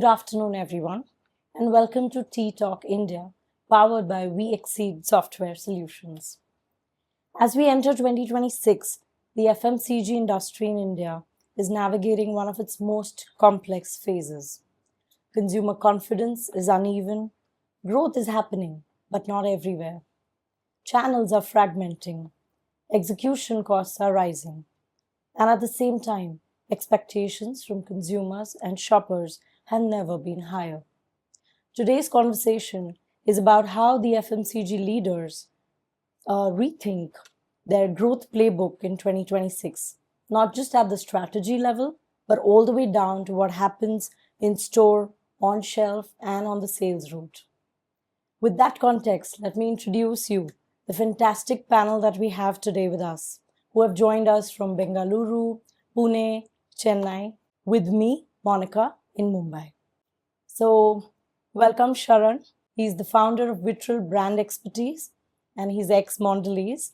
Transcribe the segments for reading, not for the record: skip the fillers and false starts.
afternoon, everyone, and welcome to Tea Talk India, powered by Vxceed Software Solutions. As we enter 2026, the FMCG industry in India is navigating one of its most complex phases. Consumer confidence is uneven, growth is happening, but not everywhere. Channels are fragmenting, execution costs are rising, and at the same time, expectations from consumers and shoppers have never been higher. Today's conversation is about how the FMCG leaders rethink their growth playbook in 2026, not just at the strategy level, but all the way down to what happens in store, on shelf, and on the sales route. With that context, let me introduce you the fantastic panel that we have today with us, who have joined us from Bengaluru, Pune, Chennai, with me, Monika, in Mumbai. So, welcome Sharan. He's the founder of Vitral Brand Expertise and he's ex-Mondelez,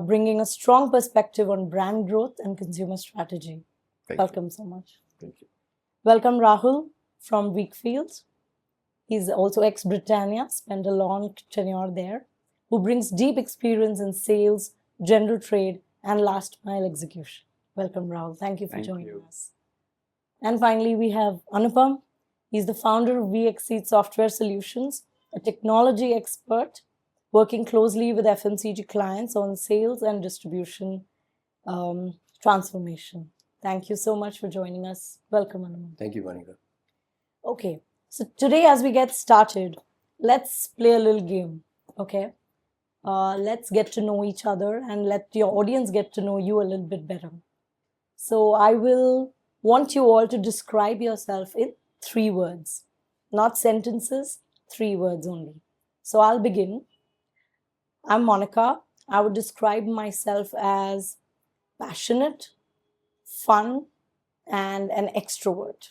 bringing a strong perspective on brand growth and consumer strategy. Welcome so much. Thank you. Welcome Rahul from WeiKFiELD. He's also ex-Britannia, spent a long tenure there, who brings deep experience in sales, general trade, and last mile execution. Welcome, Rahul. Thank you for joining us. And finally, we have Anupam. He's the founder of Vxceed Software Solutions, a technology expert working closely with FMCG clients on sales and distribution transformation. Thank you so much for joining us. Welcome, Anupam. Thank you, Monika. Okay, so today as we get started, let's play a little game, okay? Let's get to know each other and let your audience get to know you a little bit better. So I will want you all to describe yourself in 3 words, not sentences, 3 words only. So I'll begin. I'm Monika. I would describe myself as passionate, fun, and an extrovert.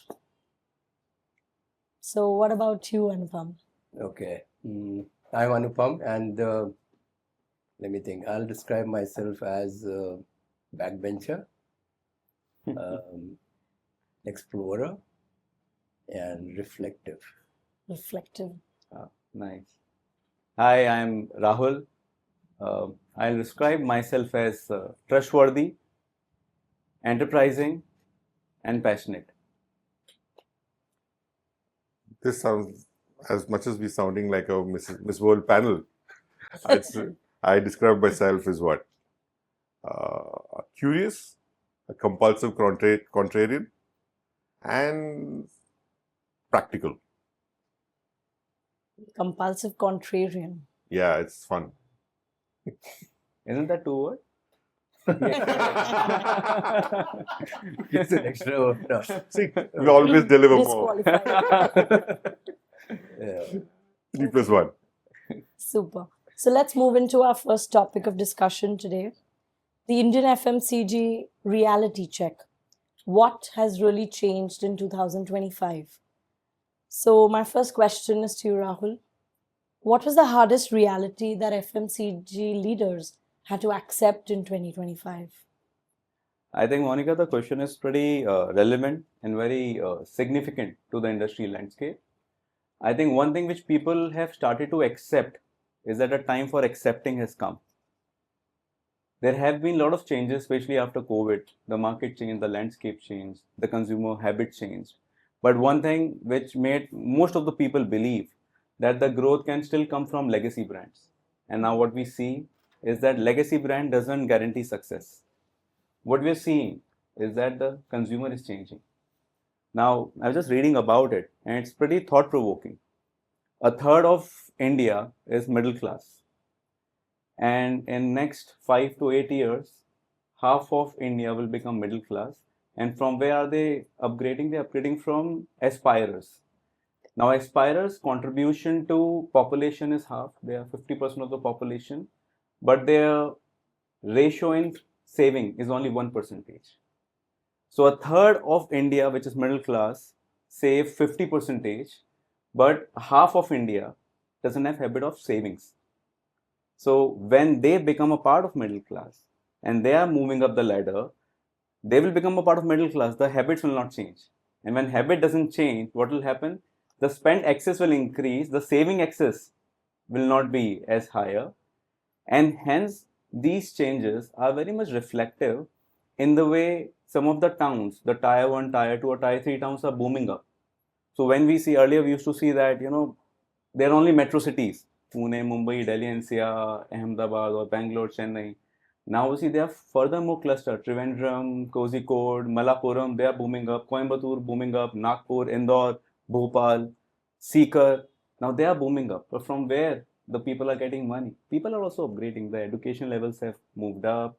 So what about you, Anupam? Okay. I'm Anupam and let me think. I'll describe myself as backbencher, explorer, and reflective. Reflective. Nice. Hi, I'm Rahul. I'll describe myself as trustworthy, enterprising, and passionate. This sounds, as much as we're sounding like a Miss World panel, I describe myself as what? Curious, a compulsive contrarian, and practical. Compulsive contrarian. Yeah, it's fun. Isn't that 2 words? It's an extrovert. See, we always deliver more. Disqualified. Yeah. 3 plus 1. Super. So let's move into our first topic of discussion today. The Indian FMCG reality check. What has really changed in 2025? So my first question is to you, Rahul. What was the hardest reality that FMCG leaders had to accept in 2025? I think, Monika, the question is pretty relevant and very significant to the industry landscape. I think one thing which people have started to accept is that a time for accepting has come. There have been a lot of changes, especially after COVID. The market changed, the landscape changed, the consumer habit changed. But one thing which made most of the people believe that the growth can still come from legacy brands. And now what we see is that legacy brand doesn't guarantee success. What we are seeing is that the consumer is changing. Now, I was just reading about it and it's pretty thought-provoking. A third of India is middle class. And in next 5 to 8 years, half of India will become middle class. And from where are they upgrading? They're upgrading from aspirers. Now, aspirers' contribution to population is half. They are 50% of the population. But their ratio in saving is only 1%. So a third of India, which is middle class, save 50%, but half of India doesn't have habit of savings. So when they become a part of middle class and they are moving up the ladder, they will become a part of middle class. The habits will not change. And when habit doesn't change, what will happen? The spend excess will increase, the saving excess will not be as higher, and hence these changes are very much reflective in the way some of the towns, the tier 1, tier 2 or tier 3 towns are booming up. So when we see earlier, we used to see that, there are only metro cities, Pune, Mumbai, Delhi NCR, Ahmedabad or Bangalore, Chennai. Now we see they are furthermore clustered. Trivandrum, Kozhikode, Malappuram, they are booming up. Coimbatore booming up. Nagpur, Indore, Bhopal, Sikar. Now they are booming up. But from where the people are getting money? People are also upgrading. The education levels have moved up.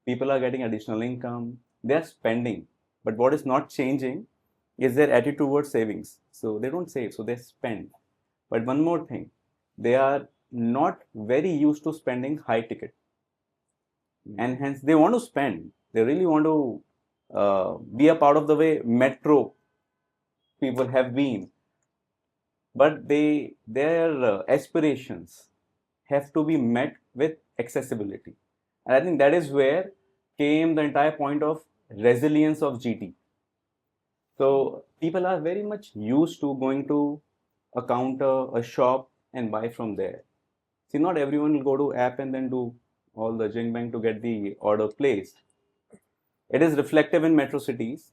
People are getting additional income. They are spending. But what is not changing is their attitude towards savings. So they don't save, so they spend. But one more thing, they are not very used to spending high ticket. And hence they want to spend. They really want to be a part of the way metro people have been. But their aspirations have to be met with accessibility. And I think that is where came the entire point of resilience of GT. So people are very much used to going to a counter, a shop and buy from there. See, not everyone will go to app and then do all the jing bang to get the order placed. It is reflective in metro cities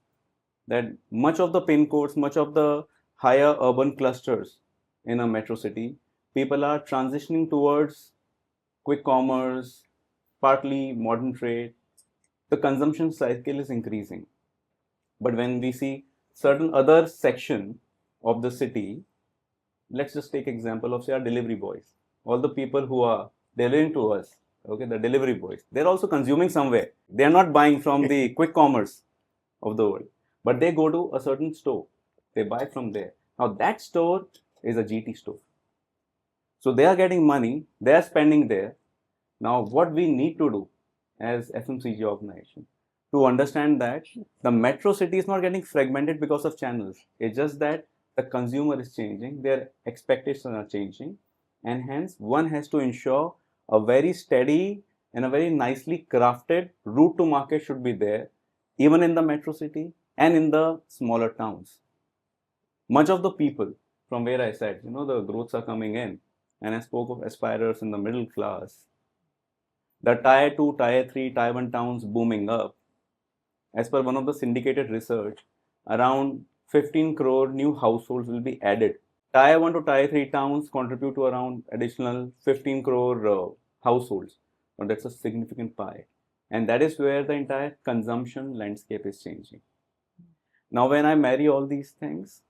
that much of the pin codes, much of the higher urban clusters in a metro city, people are transitioning towards quick commerce, partly modern trade. The consumption cycle is increasing. But when we see certain other section of the city, let's just take example of say our delivery boys. All the people who are delivering to us, okay, the delivery boys, they're also consuming somewhere. They are not buying from the quick commerce of the world, but they go to a certain store. They buy from there. Now that store is a GT store. So they are getting money, they are spending there. Now what we need to do as FMCG organization to understand that the metro city is not getting fragmented because of channels. It's just that the consumer is changing, their expectations are changing, and hence one has to ensure a very steady and a very nicely crafted route to market should be there, even in the metro city and in the smaller towns. Much of the people from where I said, the growths are coming in, and I spoke of aspirers in the middle class, the tier 2, tier 3, tier 1 towns booming up. As per one of the syndicated research, around 15 crore new households will be added. Tier 1 to tier 3 towns contribute to around additional 15 crore households. But that's a significant pie. And that is where the entire consumption landscape is changing. Now, when I marry all these things,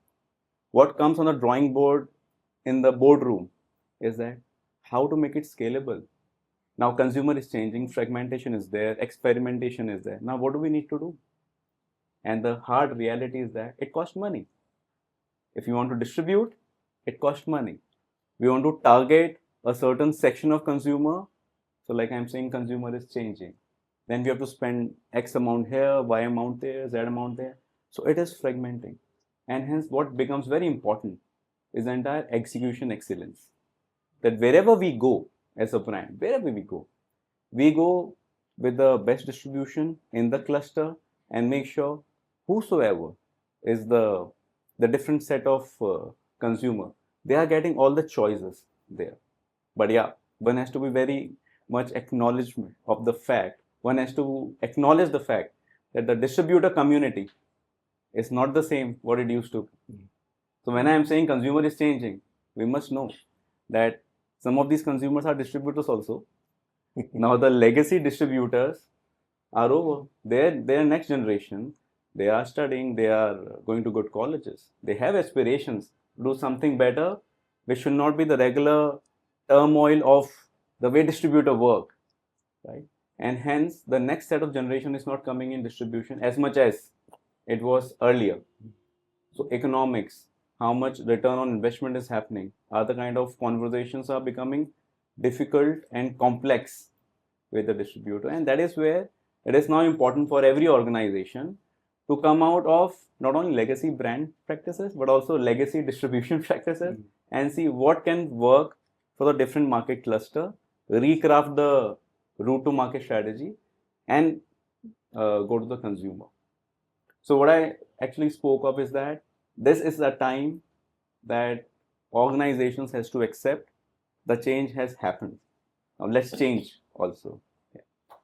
what comes on the drawing board in the boardroom is that how to make it scalable. Now, consumer is changing, fragmentation is there, experimentation is there. Now, what do we need to do? And the hard reality is that it costs money. If you want to distribute, it costs money. We want to target a certain section of consumer. So like I'm saying, consumer is changing. Then we have to spend X amount here, Y amount there, Z amount there. So it is fragmenting. And hence what becomes very important is the entire execution excellence. That wherever we go as a brand, wherever we go with the best distribution in the cluster and make sure whosoever is the different set of consumer, they are getting all the choices there. But yeah, one has to be very much acknowledgement of the fact, one has to acknowledge the fact that the distributor community is not the same what it used to be. So when I am saying consumer is changing, we must know that some of these consumers are distributors also. Now the legacy distributors are over. Their next generation, they are studying, they are going to good colleges. They have aspirations to do something better, which should not be the regular turmoil of the way distributor work, right? And hence the next set of generation is not coming in distribution as much as it was earlier. So economics, how much return on investment is happening, are the kind of conversations are becoming difficult and complex with the distributor. And that is where it is now important for every organization to come out of not only legacy brand practices, but also legacy distribution practices and see what can work for the different market cluster, recraft the route to market strategy and go to the consumer. So what I actually spoke of is that this is the time that organizations has to accept the change has happened. Now let's change also.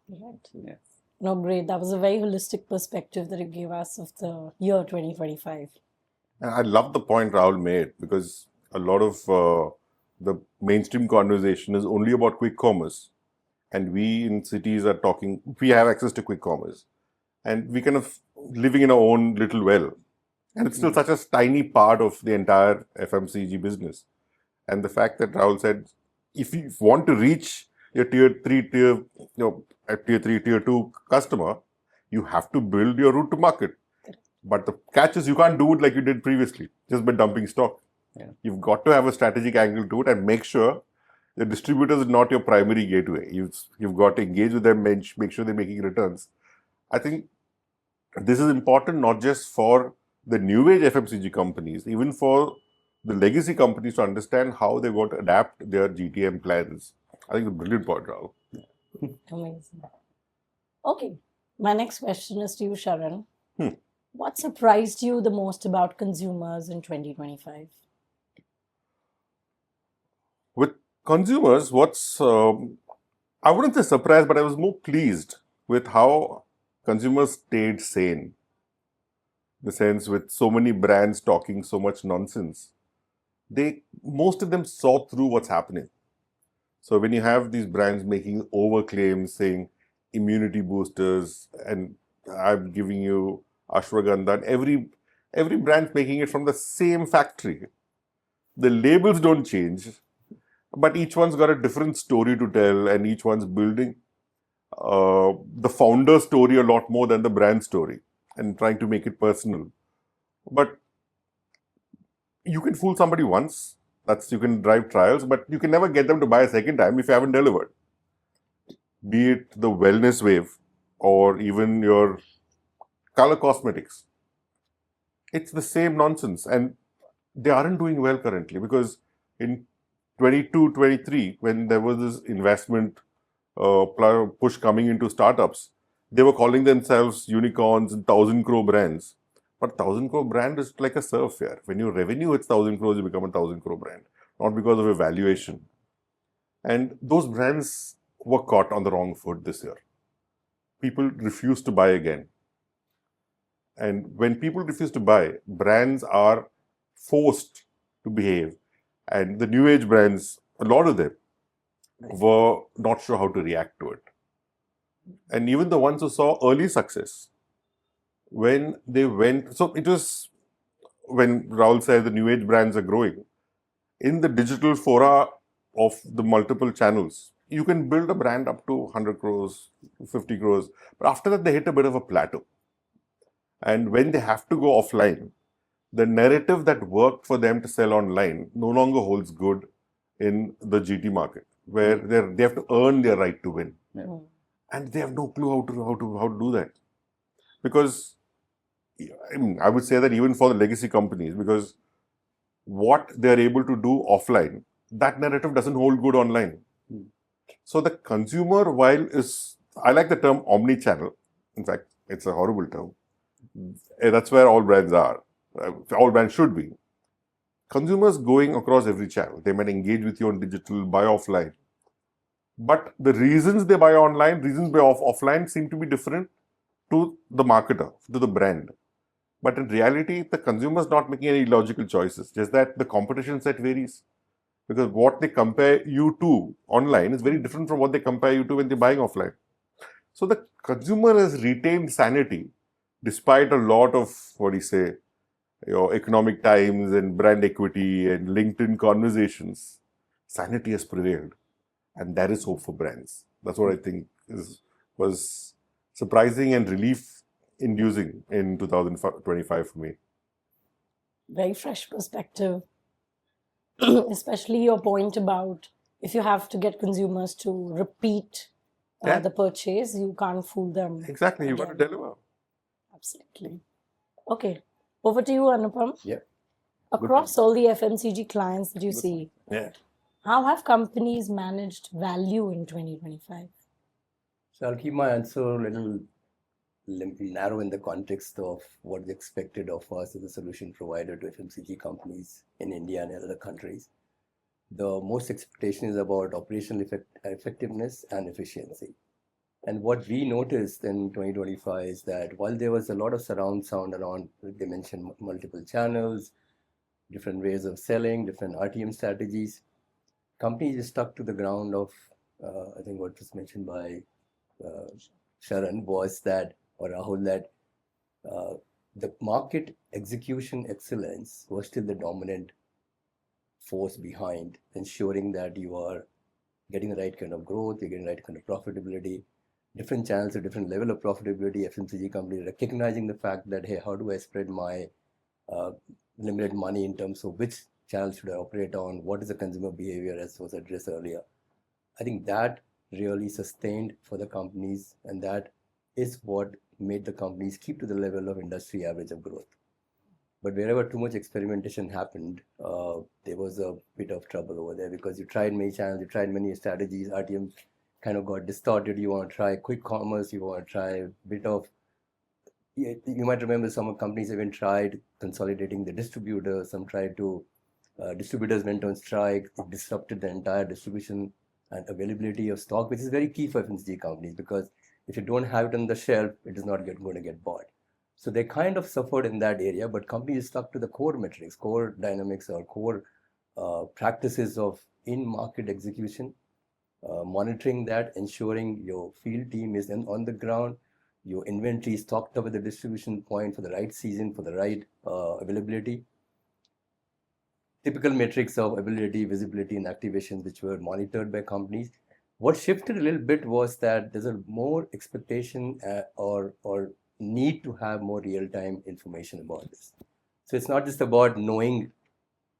Right. Yeah. No, great. That was a very holistic perspective that you gave us of the year 2025. And I love the point Rahul made, because a lot of the mainstream conversation is only about quick commerce. And we in cities are talking, we have access to quick commerce. And we kind of living in our own little well. And it's still such a tiny part of the entire FMCG business. And the fact that Rahul said, if you want to reach your tier 3, tier 3, tier 2 customer, you have to build your route to market. But the catch is you can't do it like you did previously, just by dumping stock. Yeah. You've got to have a strategic angle to it and make sure the distributors is not your primary gateway. You've got to engage with them, make sure they're making returns. I think this is important not just for the new age FMCG companies, even for the legacy companies to understand how they've got to adapt their GTM plans. I think it's a brilliant point, Rahul. Amazing. Okay, my next question is to you, Sharan. Hmm. What surprised you the most about consumers in 2025? With consumers, I wouldn't say surprised, but I was more pleased with how consumers stayed sane. In the sense, with so many brands talking so much nonsense, most of them saw through what's happening. So when you have these brands making over claims saying immunity boosters and I'm giving you ashwagandha, and every brand's making it from the same factory. The labels don't change, but each one's got a different story to tell, and each one's building the founder story a lot more than the brand story and trying to make it personal. But you can fool somebody once. You can drive trials, but you can never get them to buy a second time if you haven't delivered. Be it the wellness wave or even your color cosmetics. It's the same nonsense, and they aren't doing well currently, because in 22, 23, when there was this investment push coming into startups, they were calling themselves unicorns and 1,000 crore brands. But 1,000 crore brand is like a surf here. When your revenue hits 1,000 crores, you become a 1,000 crore brand, not because of a valuation. And those brands were caught on the wrong foot this year. People refuse to buy again. And when people refuse to buy, brands are forced to behave. And the new age brands, a lot of them, were not sure how to react to it. And even the ones who saw early success, when they went, so it was when Rahul said the new age brands are growing, in the digital fora of the multiple channels, you can build a brand up to 100 crores, 50 crores, but after that they hit a bit of a plateau. And when they have to go offline, the narrative that worked for them to sell online no longer holds good in the GT market, where they have to earn their right to win. Yeah. And they have no clue how to do that. Because I would say that even for the legacy companies, because what they're able to do offline, that narrative doesn't hold good online. So the consumer, I like the term omni-channel. In fact, it's a horrible term. That's where all brands are. All brands should be. Consumers going across every channel. They might engage with you on digital, buy offline. But the reasons they buy online, reasons buy offline seem to be different to the marketer, to the brand. But in reality, the consumer is not making any logical choices. Just that the competition set varies. Because what they compare you to online is very different from what they compare you to when they're buying offline. So the consumer has retained sanity despite a lot of, economic times and brand equity and LinkedIn conversations. Sanity has prevailed. And that is hope for brands. That's what I think was surprising and relief-inducing in 2025 for me. Very fresh perspective, especially your point about if you have to get consumers to repeat the purchase, you can't fool them. Exactly, you've got to deliver. Absolutely. Okay, over to you, Anupam. Yeah. Across all the FMCG clients that you see, how have companies managed value in 2025? So I'll keep my answer a little narrow in the context of what is expected of us as a solution provider to FMCG companies in India and other countries. The most expectation is about operational effectiveness and efficiency. And what we noticed in 2025 is that while there was a lot of surround sound around, they mentioned multiple channels, different ways of selling, different RTM strategies, companies stuck to the ground of, I think what was mentioned by Sharan was that, or Rahul, that the market execution excellence was still the dominant force behind ensuring that you are getting the right kind of growth, you're getting the right kind of profitability. Different channels, a different level of profitability. FMCG companies recognizing the fact that, hey, how do I spread my limited money in terms of which channel should I operate on? What is the consumer behavior, as was addressed earlier? I think that really sustained for the companies, and that is what made the companies keep to the level of industry average of growth. But wherever too much experimentation happened, there was a bit of trouble over there, because you tried many channels, you tried many strategies, RTM kind of got distorted. You want to try quick commerce, you want to try a bit of, you might remember some companies even tried consolidating the distributors, some tried to, distributors went on strike, it disrupted the entire distribution and availability of stock, which is very key for FMCG companies, because if you don't have it on the shelf, it is not going to get bought. So they kind of suffered in that area, but companies stuck to the core metrics, core dynamics, or core practices of in-market execution, monitoring that, ensuring your field team is on the ground, your inventory is stocked up at the distribution point for the right season, for the right availability. Typical metrics of availability, visibility, and activations, which were monitored by companies. What shifted a little bit was that there's a more expectation or need to have more real-time information about this. So it's not just about knowing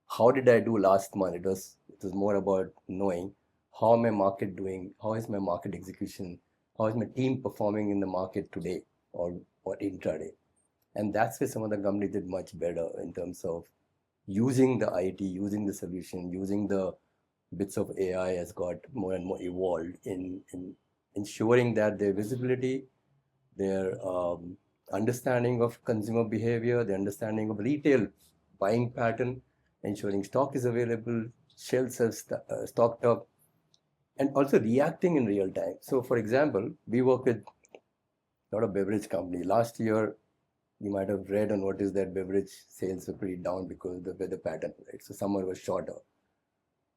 how did I do last month. It was more about knowing how my market doing, how is my market execution, how is my team performing in the market today or intraday. And that's where some of the companies did much better in terms of using the IT, using the solution, using the bits of AI has got more and more evolved in ensuring that their visibility, their understanding of consumer behavior, the understanding of retail buying pattern, ensuring stock is available, shelves are stocked up, and also reacting in real time. So, for example, we work with a lot of beverage companies. Last year, you might have read or noticed that beverage sales were pretty down because of the weather pattern, right? So summer was shorter.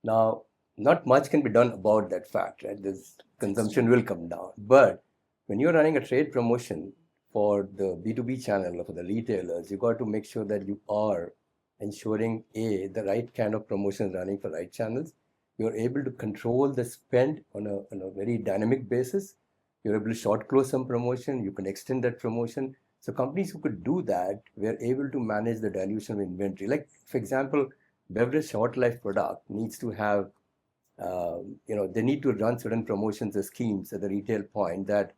Now, not much can be done about that fact, right? This consumption will come down. But when you're running a trade promotion for the B2B channel or for the retailers, you got to make sure that you are ensuring the right kind of promotion running for right channels. You're able to control the spend on a very dynamic basis. You're able to short close some promotion. You can extend that promotion. So companies who could do that were able to manage the dilution of inventory. Like, for example, beverage short life product needs to have, they need to run certain promotions or schemes at the retail point that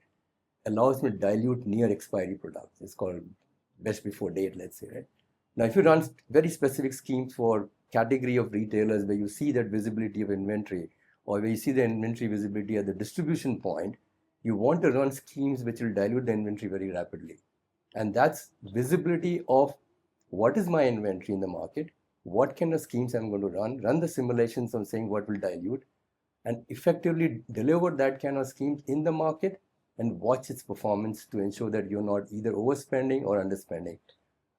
allows me to dilute near expiry products. It's called best before date, let's say, right? Now, if you run very specific schemes for category of retailers where you see that visibility of inventory, or where you see the inventory visibility at the distribution point, you want to run schemes which will dilute the inventory very rapidly. And that's visibility of what is my inventory in the market, what kind of schemes I'm going to run the simulations on saying what will dilute, and effectively deliver that kind of schemes in the market and watch its performance to ensure that you're not either overspending or underspending.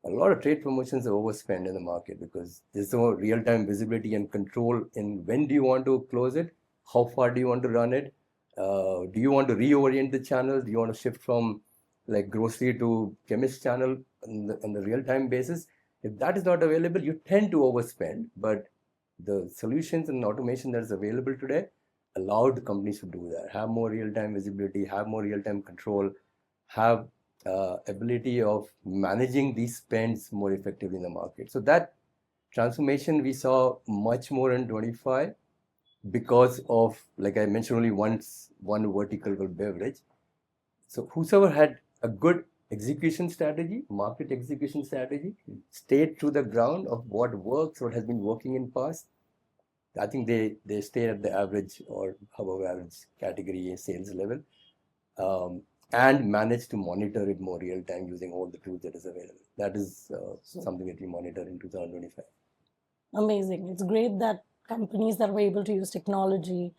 A lot of trade promotions are overspent in the market because there's no real-time visibility and control in when do you want to close it, how far do you want to run it, do you want to reorient the channels, do you want to shift from like grocery to chemist channel on the real-time basis. If that is not available, you tend to overspend, but the solutions and automation that is available today allowed companies to do that, have more real-time visibility, have more real-time control, have ability of managing these spends more effectively in the market. So that transformation we saw much more in 25 because of, like I mentioned, only one vertical called beverage. So whosoever had a good execution strategy, market execution strategy, stayed to the ground of what works, what has been working in past, I think they stay at the average or above average category sales level. and manage to monitor it more real time using all the tools that is available. That is something that we monitor in 2025. Amazing. It's great that companies that were able to use technology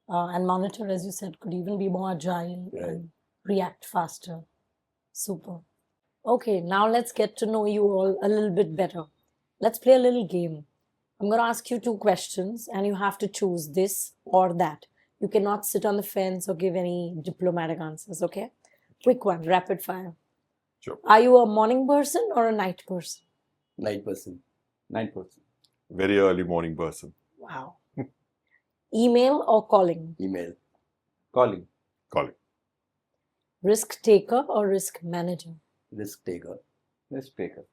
and monitor, as you said, could even be more agile and react faster. Super. Okay, now let's get to know you all a little bit better. Let's play a little game. I'm going to ask you 2 questions and you have to choose this or that. You cannot sit on the fence or give any diplomatic answers, okay? Quick one, rapid fire. Sure. Are you a morning person or a night person? Night person. Night person. Very early morning person. Wow. Email or calling? Email. Calling. Calling. Risk taker or risk manager? Risk taker. Risk taker.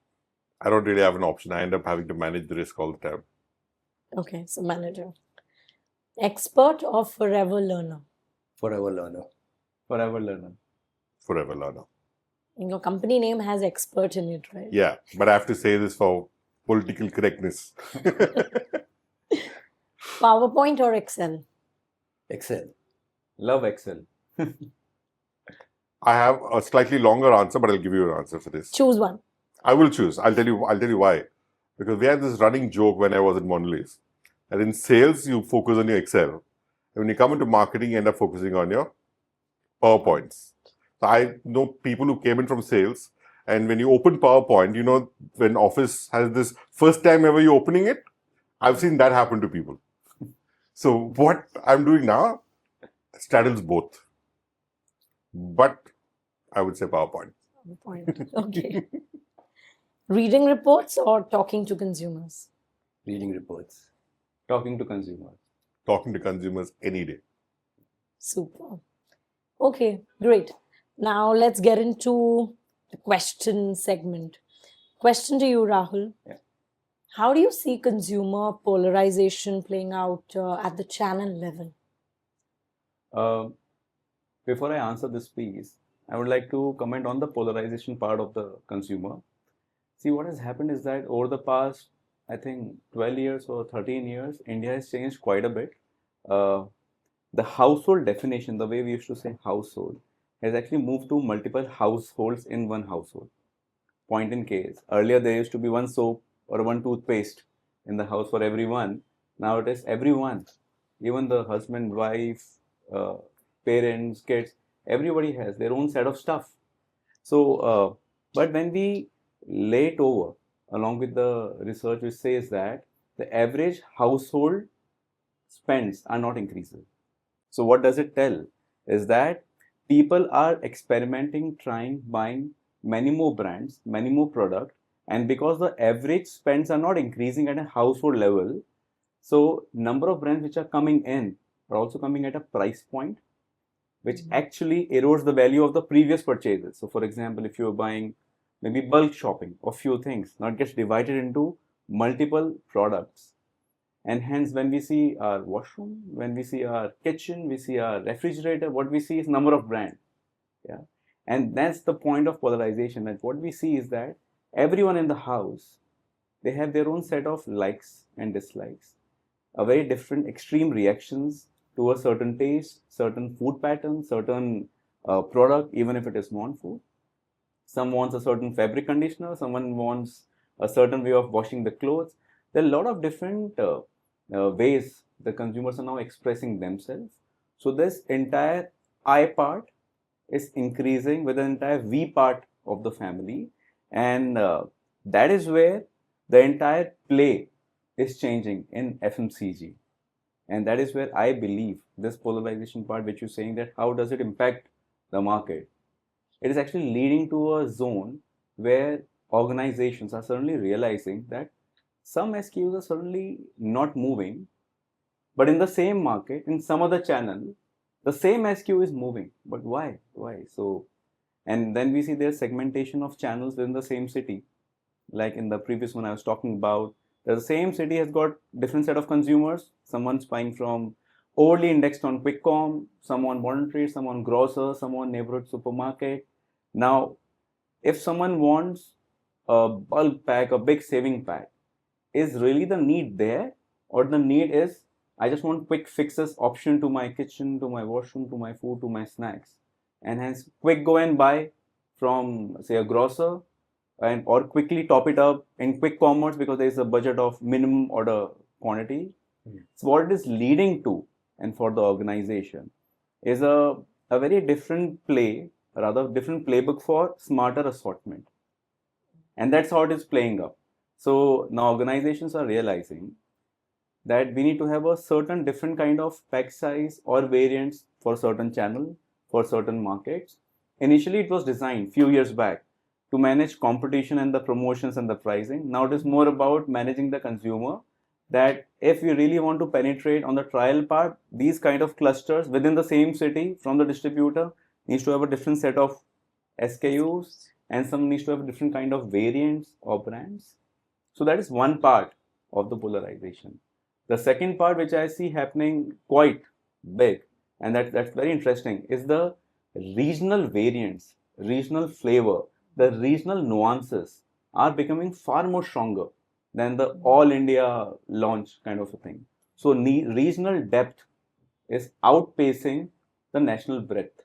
I don't really have an option. I end up having to manage the risk all the time. Okay, so manager. Expert or forever learner? Forever learner. Forever learner. Forever learner. And your company name has expert in it, right? Yeah, but I have to say this for political correctness. PowerPoint or Excel? Excel. Love Excel. I have a slightly longer answer, but I'll give you an answer for this. Choose one. I will choose. I'll tell you why. Because we had this running joke when I was at Mondelez. And in sales, you focus on your Excel. And when you come into marketing, you end up focusing on your PowerPoints. So I know people who came in from sales, and when you open PowerPoint, you know, when Office has this first time ever you're opening it, I've seen that happen to people. So what I'm doing now straddles both. But I would say PowerPoint. PowerPoint. Okay. Reading reports or talking to consumers? Reading reports. Talking to consumers. Talking to consumers any day. Super. Okay, great. Now let's get into the question segment. Question to you, Rahul. Yeah. How do you see consumer polarization playing out at the channel level? Before I answer this piece, I would like to comment on the polarization part of the consumer. See, what has happened is that over the past, I think, 12 years or 13 years, India has changed quite a bit. The household definition, the way we used to say household, has actually moved to multiple households in one household. Point in case, earlier there used to be one soap or one toothpaste in the house for everyone. Now it is everyone, even the husband, wife, parents, kids, everybody has their own set of stuff. So, but when we lay it over, along with the research which says that the average household spends are not increasing. So what does it tell? Is that people are experimenting, trying, buying many more brands, many more products, and because the average spends are not increasing at a household level, so number of brands which are coming in are also coming at a price point which actually erodes the value of the previous purchases. So for example, if you're buying maybe bulk shopping of few things, now it gets divided into multiple products. And hence, when we see our washroom, when we see our kitchen, we see our refrigerator, what we see is number of brands. Yeah. And that's the point of polarization. And what we see is that everyone in the house, they have their own set of likes and dislikes, a very different extreme reactions to a certain taste, certain food pattern, certain product, even if it is non-food. Some wants a certain fabric conditioner, someone wants a certain way of washing the clothes. There are a lot of different ways the consumers are now expressing themselves. So this entire I part is increasing with the entire we part of the family, and that is where the entire play is changing in FMCG. And that is where I believe this polarization part, which you're saying that how does it impact the market? It is actually leading to a zone where organizations are suddenly realizing that some SKUs are suddenly not moving, but in the same market, in some other channel, the same SKU is moving. But why? Why? So, and then we see there's segmentation of channels within the same city. Like in the previous one I was talking about, the same city has got different set of consumers. Someone's buying from overly indexed on quick com, someone modern trade, someone grocer, someone neighborhood supermarket. Now, if someone wants a bulk pack, a big saving pack, is really the need there, or the need is I just want quick fixes option to my kitchen, to my washroom, to my food, to my snacks? and hence quick go and buy from say a grocer and or quickly top it up in quick commerce because there is a budget of minimum order quantity. So what it is leading to, and for the organization, is a very different play, rather different playbook for smarter assortment. And that's how it is playing up. So now organizations are realizing that we need to have a certain different kind of pack size or variants for certain channel, for certain markets. Initially, it was designed few years back to manage competition and the promotions and the pricing. Now it is more about managing the consumer, that if we really want to penetrate on the trial part, these kind of clusters within the same city from the distributor needs to have a different set of SKUs, and some needs to have a different kind of variants or brands. So that is one part of the polarization. The second part, which I see happening quite big, and that's very interesting, is the regional variants, regional flavor, the regional nuances are becoming far more stronger than the all India launch kind of a thing. So regional depth is outpacing the national breadth.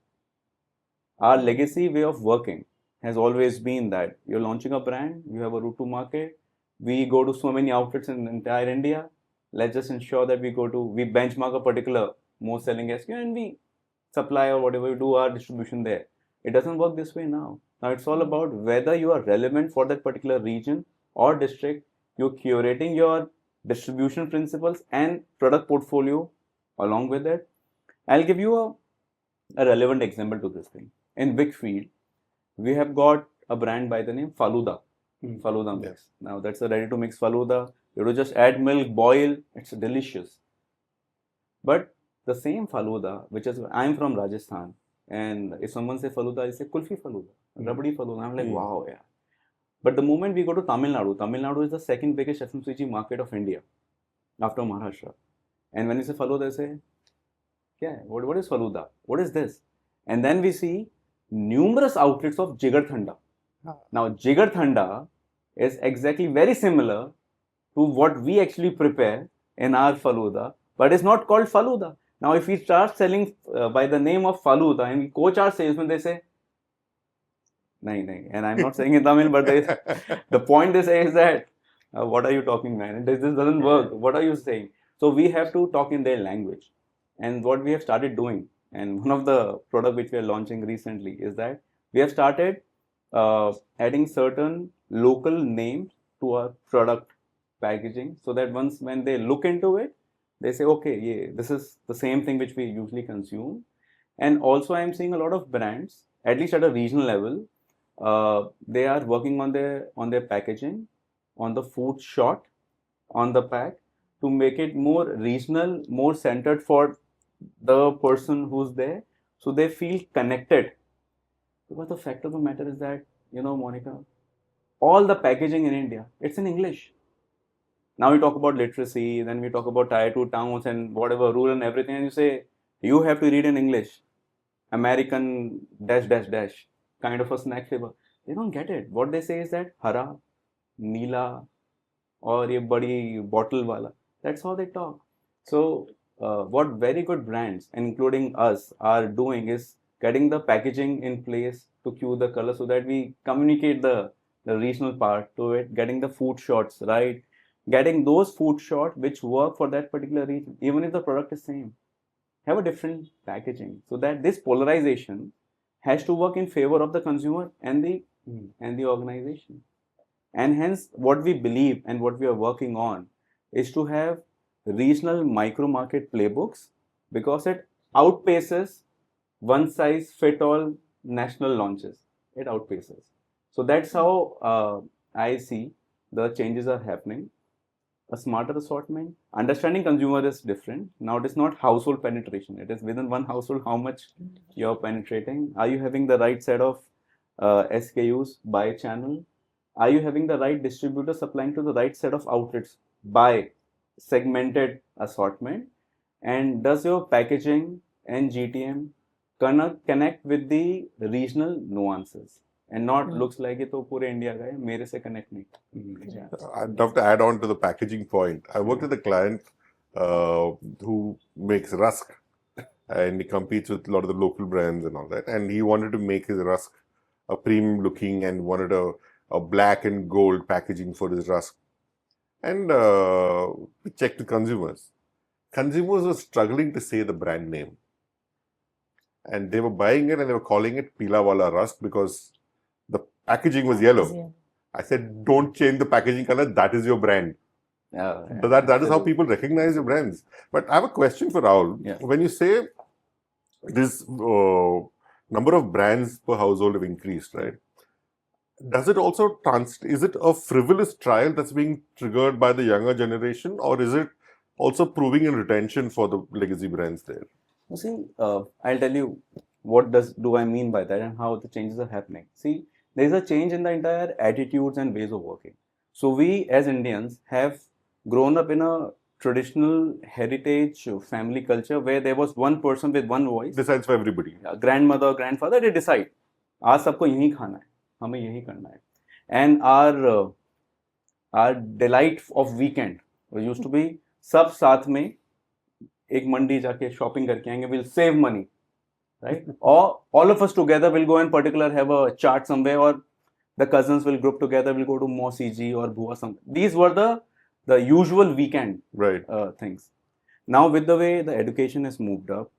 Our legacy way of working has always been that you're launching a brand, you have a route to market, we go to so many outlets in entire India. Let's just ensure that we benchmark a particular most selling SKU and we supply or whatever we do our distribution there. It doesn't work this way now. Now it's all about whether you are relevant for that particular region or district. You're curating your distribution principles and product portfolio along with it. I'll give you a relevant example to this thing. In WeiKFiELD, we have got a brand by the name Faluda. Faluda mix. Yes. Now that's a ready to mix Faluda. You to just add milk, boil, it's delicious. But the same Faluda, which is, I'm from Rajasthan, and if someone say Faluda, I say Kulfi Faluda, Rabdi Faluda. I'm like, wow, yeah. But the moment we go to Tamil Nadu is the second biggest FMCG market of India after Maharashtra. And when you say Faluda, I say, yeah, what is Faluda? What is this? And then we see numerous outlets of Jigar Thanda. Now, Jigar Thanda is exactly very similar to what we actually prepare in our Faluda, but it's not called Faluda. Now, if we start selling by the name of Faluda and we coach our salesmen, they say, nahi. And I'm not saying in Tamil, but the point they say is that, what are you talking, man? This doesn't work. What are you saying? So we have to talk in their language. And what we have started doing, and one of the product which we are launching recently is that we have started adding certain local names to our product packaging, so that when they look into it, they say, okay, yeah, this is the same thing which we usually consume. And also I am seeing a lot of brands, at least at a regional level, they are working on their packaging, on the food shot, on the pack, to make it more regional, more centered for the person who's there, so they feel connected. Because the fact of the matter is that, Monika, all the packaging in India, it's in English. Now we talk about literacy, then we talk about tier 2 towns and whatever, rural and everything, and you say, you have to read in English, American dash dash dash, kind of a snack flavor. They don't get it. What they say is that hara, neela, or ye badi bottle wala. That's how they talk. So what very good brands, including us, are doing is getting the packaging in place to cue the color, so that we communicate the regional part to it, getting the food shots right, getting those food shots which work for that particular region, even if the product is same, have a different packaging, so that this polarization has to work in favor of the consumer and the organization. And hence what we believe and what we are working on is to have regional micro market playbooks, because it outpaces one size fit all national launches. It outpaces. So that's how I see the changes are happening. A smarter assortment, understanding consumer is different. Now it is not household penetration. It is within one household how much you're penetrating. Are you having the right set of SKUs by channel? Are you having the right distributor supplying to the right set of outlets by segmented assortment? And does your packaging and GTM connect with the regional nuances and not looks like it to pure India ka hai, mere se connect nahi. I'd love to add on to the packaging point. I worked with a client who makes rusk. and he competes with a lot of the local brands and all that. And he wanted to make his rusk a premium looking and wanted a black and gold packaging for his rusk. And we checked the consumers. Consumers were struggling to say the brand name. And they were buying it and they were calling it Pila Wala Rusk because the packaging was yellow. I said, don't change the packaging color, that is your brand. So that is how people recognize your brands. But I have a question for Rahul. Yeah. When you say this number of brands per household have increased, right? Does it also is it a frivolous trial that's being triggered by the younger generation, or is it also proving in retention for the legacy brands there? You see, I'll tell you what do I mean by that and how the changes are happening. See, there is a change in the entire attitudes and ways of working. So we as Indians have grown up in a traditional heritage family culture where there was one person with one voice. Decides for everybody. Grandmother, grandfather, they decide. आज सबको यही खाना है, हमें यही करना है. And our delight of weekend used to be सब साथ में एक मंडी जाके shopping करके आएंगे, we'll save money, right? Or all of us together will go and particular have a chart somewhere, or the cousins will group together, will go to Mosi ji or Bua something. These were the usual weekend things. Now with the way the education has moved up,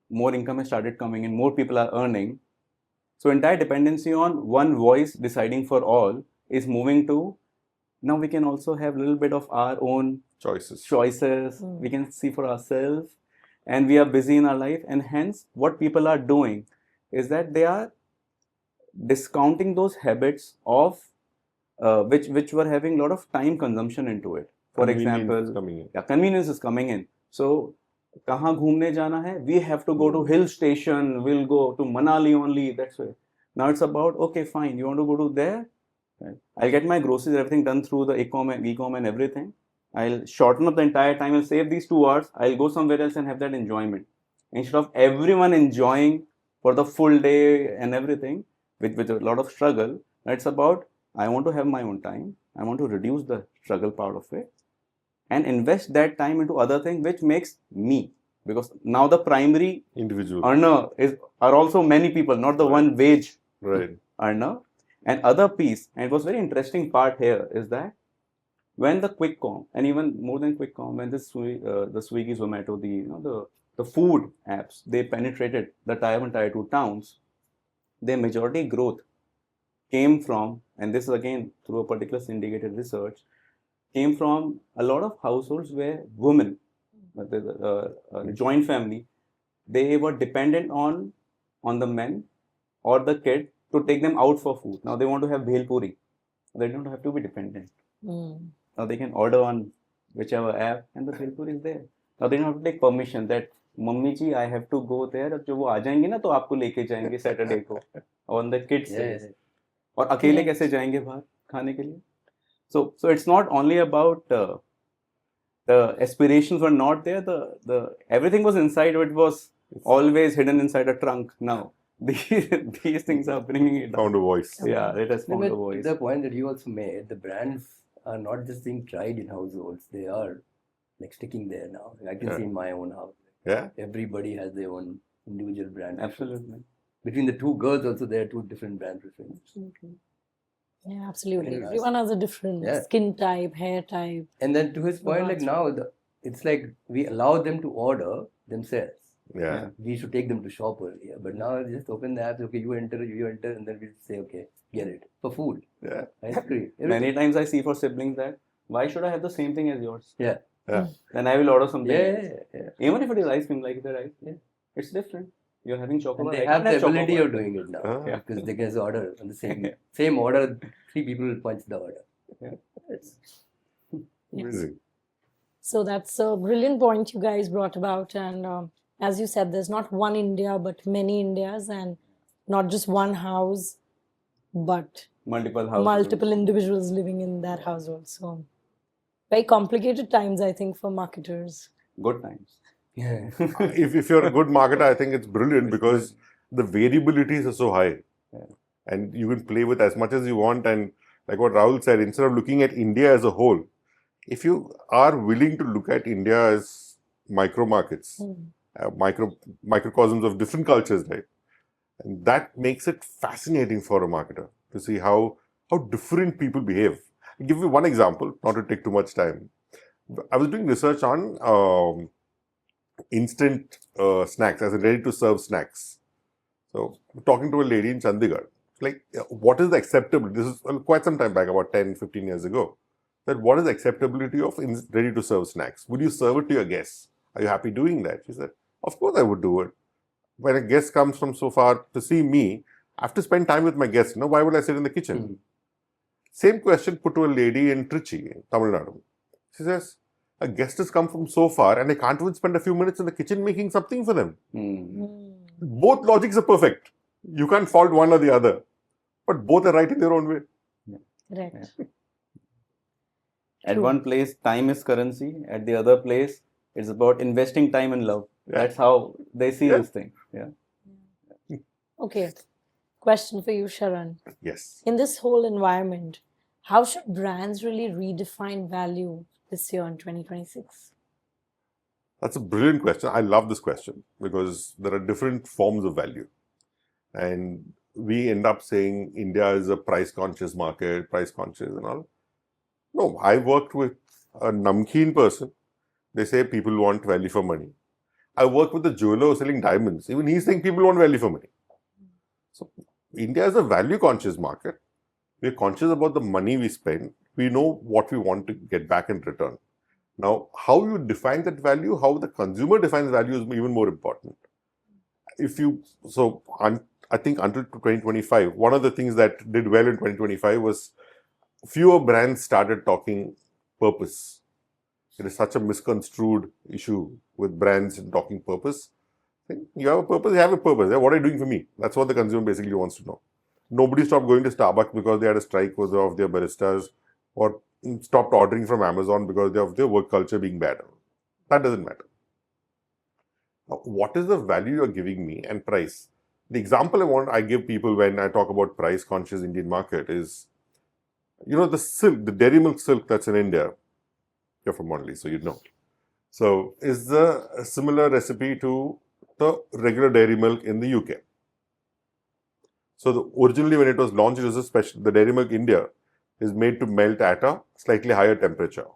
more income has started coming in, more people are earning. So entire dependency on one voice deciding for all is moving to, now we can also have a little bit of our own choices. We can see for ourselves, and we are busy in our life, and hence what people are doing is that they are discounting those habits of which were having a lot of time consumption into it. For example, convenience is coming in. So kahan ghumne jana hai, we have to go to hill station, we'll go to Manali only, that's why. Now it's about, okay, fine, you want to go to there? I'll get my groceries, everything done through the e-com and everything. I'll shorten up the entire time, I'll save these 2 hours, I'll go somewhere else and have that enjoyment. Instead of everyone enjoying for the full day and everything, with a lot of struggle, it's about, I want to have my own time, I want to reduce the struggle part of it, and invest that time into other things which makes me. Because now the primary individual earner are also many people, not the one wage earner. And other piece, and it was very interesting part here is that when the quick com, and even more than quick com, when the Swiggy, Zomato, the food apps, they penetrated the tier 1, tier 2 towns, their majority growth came from, and this is again through a particular syndicated research, came from a lot of households where women, joint family, they were dependent on the men or the kid to take them out for food. Now they want to have bhel puri. They don't have to be dependent. Now they can order on whichever app and the bhel puri is there. Now they don't have to take permission that mummy ji I have to go there. जब वो आ जाएंगे ना तो आपको लेके जाएंगे Saturday को. On the kids days. और अकेले कैसे जाएंगे बाहर खाने के लिए? So it's not only about the aspirations were not there. The everything was inside. It was always hidden inside a trunk. Now these things are bringing it down. Found a voice. Yeah, it has found a voice. The point that you also made, the brands are not just being tried in households. They are like sticking there now. I can see in my own house. Yeah. Everybody has their own individual brand. Absolutely. Between the two girls also, there are two different brand preferences. Absolutely. Yeah, absolutely. Everyone has a different skin type, hair type. And then to his point, like now, it's like we allow them to order themselves. Yeah. We should take them to shop earlier. But now we just open the app, okay, you enter, and then we say, okay, get it. For food. Yeah. Ice cream. Many times I see for siblings that, why should I have the same thing as yours? Yeah. Then I will order something else. Yeah. Even if it is ice cream, like the ice, it's different. You're having chocolate. And they have the ability of doing it now. Because they can order on the same order, 3 people will punch the order. Amazing. So that's a brilliant point you guys brought about. And as you said, there's not one India, but many Indias, and not just one house, but multiple individuals living in that household. So very complicated times, I think, for marketers. Good times. Yeah. if you're a good marketer, I think it's brilliant because the variabilities are so high. Yeah. And you can play with as much as you want. And like what Rahul said, instead of looking at India as a whole, if you are willing to look at India as micro markets microcosms of different cultures, right? And that makes it fascinating for a marketer to see how different people behave. I'll give you one example, not to take too much time. I was doing research on instant snacks, as in ready-to-serve snacks. So, talking to a lady in Chandigarh, like, what is the acceptable? This is quite some time back, about 10, 15 years ago. That what is the acceptability of ready-to-serve snacks? Would you serve it to your guests? Are you happy doing that? She said, of course I would do it. When a guest comes from so far to see me, I have to spend time with my guests. Why would I sit in the kitchen? Mm-hmm. Same question put to a lady in Trichy, in Tamil Nadu. She says, a guest has come from so far and I can't even spend a few minutes in the kitchen making something for them. Both logics are perfect. You can't fault one or the other. But both are right in their own way. Right. At True. one place, time is currency. At the other place, it's about investing time and love. Yeah. That's how they see this thing. Yeah. Okay. Question for you, Sharan. Yes. In this whole environment, how should brands really redefine value this year in 2026? That's a brilliant question. I love this question because there are different forms of value. And we end up saying India is a price-conscious market, price-conscious and all. No, I worked with a namkeen person. They say people want value for money. I work with a jeweler selling diamonds. Even he's saying people want value for money. So India is a value-conscious market. We're conscious about the money we spend. We know what we want to get back in return. Now, how you define that value, how the consumer defines value is even more important. I think until 2025, one of the things that did well in 2025 was fewer brands started talking purpose. It is such a misconstrued issue with brands and talking purpose. You have a purpose, you have a purpose. What are you doing for me? That's what the consumer basically wants to know. Nobody stopped going to Starbucks because they had a strike of their baristas, or stopped ordering from Amazon because of their work culture being bad. That doesn't matter. Now, what is the value you're giving me and price? The example I give people when I talk about price-conscious Indian market is, the silk, the dairy milk silk that's in India. You're from Mondelez, so you know. So, is a similar recipe to the regular dairy milk in the UK. So, originally when it was launched, it was a special. The dairy milk India is made to melt at a slightly higher temperature,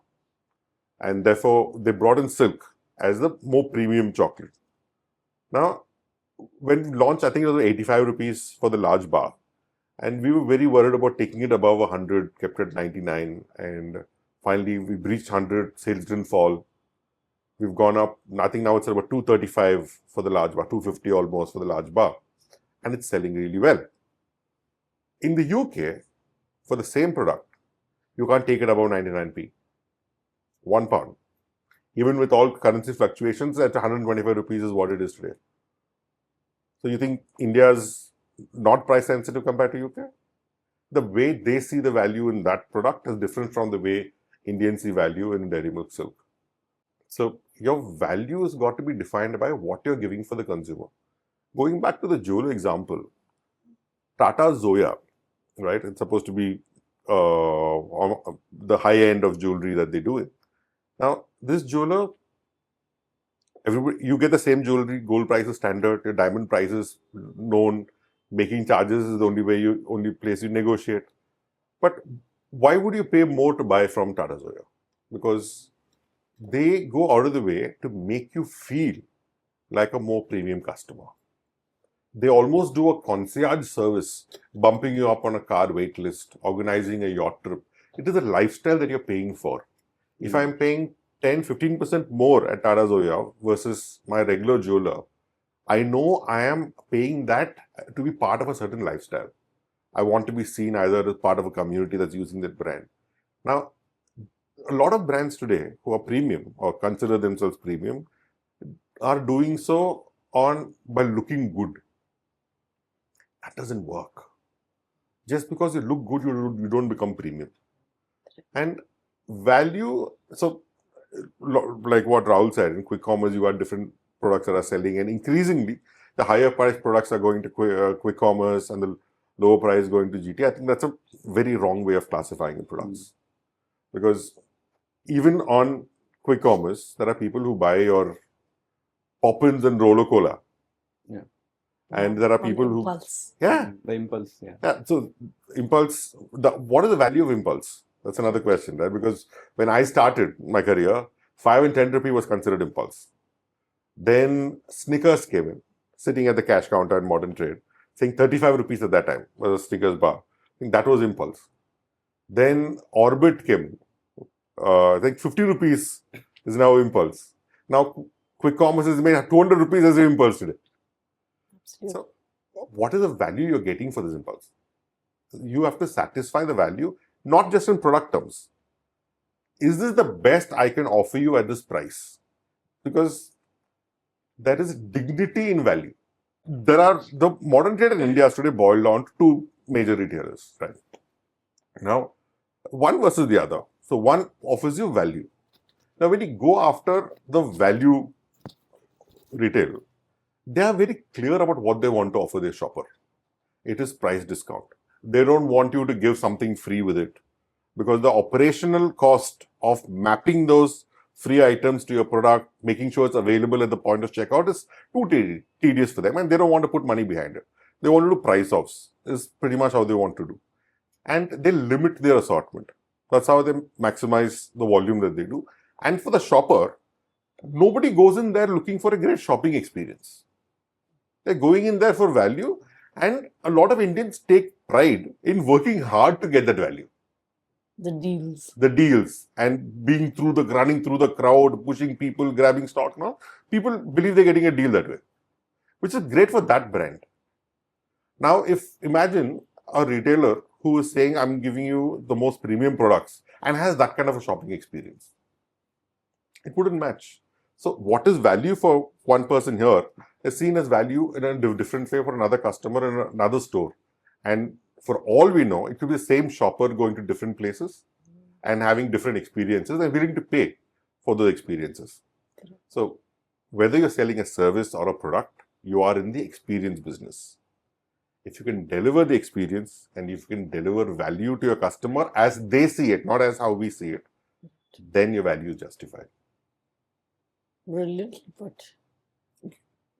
and therefore they brought in silk as the more premium chocolate. Now, when launched, I think it was 85 rupees for the large bar. And we were very worried about taking it above 100, kept it at 99. And finally, we reached 100, sales didn't fall. We've gone up, I think now it's about 235 for the large bar, 250 almost for the large bar. And it's selling really well. In the UK, for the same product, you can't take it above 99p. £1. Even with all currency fluctuations, at 125 rupees is what it is today. So you think India's not price sensitive compared to UK? The way they see the value in that product is different from the way Indians see value in dairy milk silk. So your value has got to be defined by what you're giving for the consumer. Going back to the jeweler example, Tata Zoya, right? It's supposed to be on the high end of jewelry that they do it. Now, this jeweler, you get the same jewelry, gold price is standard, your diamond price is known, making charges is the only place you negotiate. But why would you pay more to buy from Tata Zoya? Because they go out of the way to make you feel like a more premium customer. They almost do a concierge service, bumping you up on a car wait list, organizing a yacht trip. It is a lifestyle that you're paying for. If I'm paying 10-15% more at Tata Zoya versus my regular jeweler, I know I am paying that to be part of a certain lifestyle. I want to be seen either as part of a community that's using that brand. Now, a lot of brands today who are premium or consider themselves premium are doing so by looking good. That doesn't work. Just because you look good, you don't become premium. And value, so like what Rahul said, in quick commerce, you have different products that are selling, and increasingly, the higher priced products are going to quick commerce and the lower price going to GT. I think that's a very wrong way of classifying the products. Because even on quick commerce, there are people who buy your Poppins and Rolo Cola. Yeah. And there are On people who, impulse. yeah, The impulse, yeah. yeah. So impulse, what is the value of impulse? That's another question, right? Because when I started my career, 5 and 10 rupee was considered impulse. Then Snickers came in, sitting at the cash counter in modern trade, saying 35 rupees at that time was a Snickers bar. I think that was impulse. Then Orbit came. I think 50 rupees is now impulse. Now quick commerce is made 200 rupees as an impulse today. Absolutely. So what is the value you're getting for this impulse? You have to satisfy the value, not just in product terms. Is this the best I can offer you at this price? Because there is dignity in value. The modern trade in India is today boiled down to 2 major retailers, right? Now, one versus the other. So one offers you value. Now, when you go after the value retail, they are very clear about what they want to offer their shopper. It is price discount. They don't want you to give something free with it, because the operational cost of mapping those free items to your product, making sure it's available at the point of checkout is too tedious for them, and they don't want to put money behind it. They want to do price offs, is pretty much how they want to do. And they limit their assortment. That's how they maximize the volume that they do. And for the shopper, nobody goes in there looking for a great shopping experience. They're going in there for value, and a lot of Indians take pride in working hard to get that value. The deals and running through the crowd, pushing people, grabbing stock. Now, people believe they're getting a deal that way, which is great for that brand. Now, imagine a retailer who is saying, I'm giving you the most premium products and has that kind of a shopping experience. It wouldn't match. So what is value for one person here is seen as value in a different way for another customer in another store. And for all we know, it could be the same shopper going to different places and having different experiences and willing to pay for those experiences. So whether you're selling a service or a product, you are in the experience business. If you can deliver the experience and if you can deliver value to your customer as they see it, not as how we see it, then your value is justified. Brilliantly put.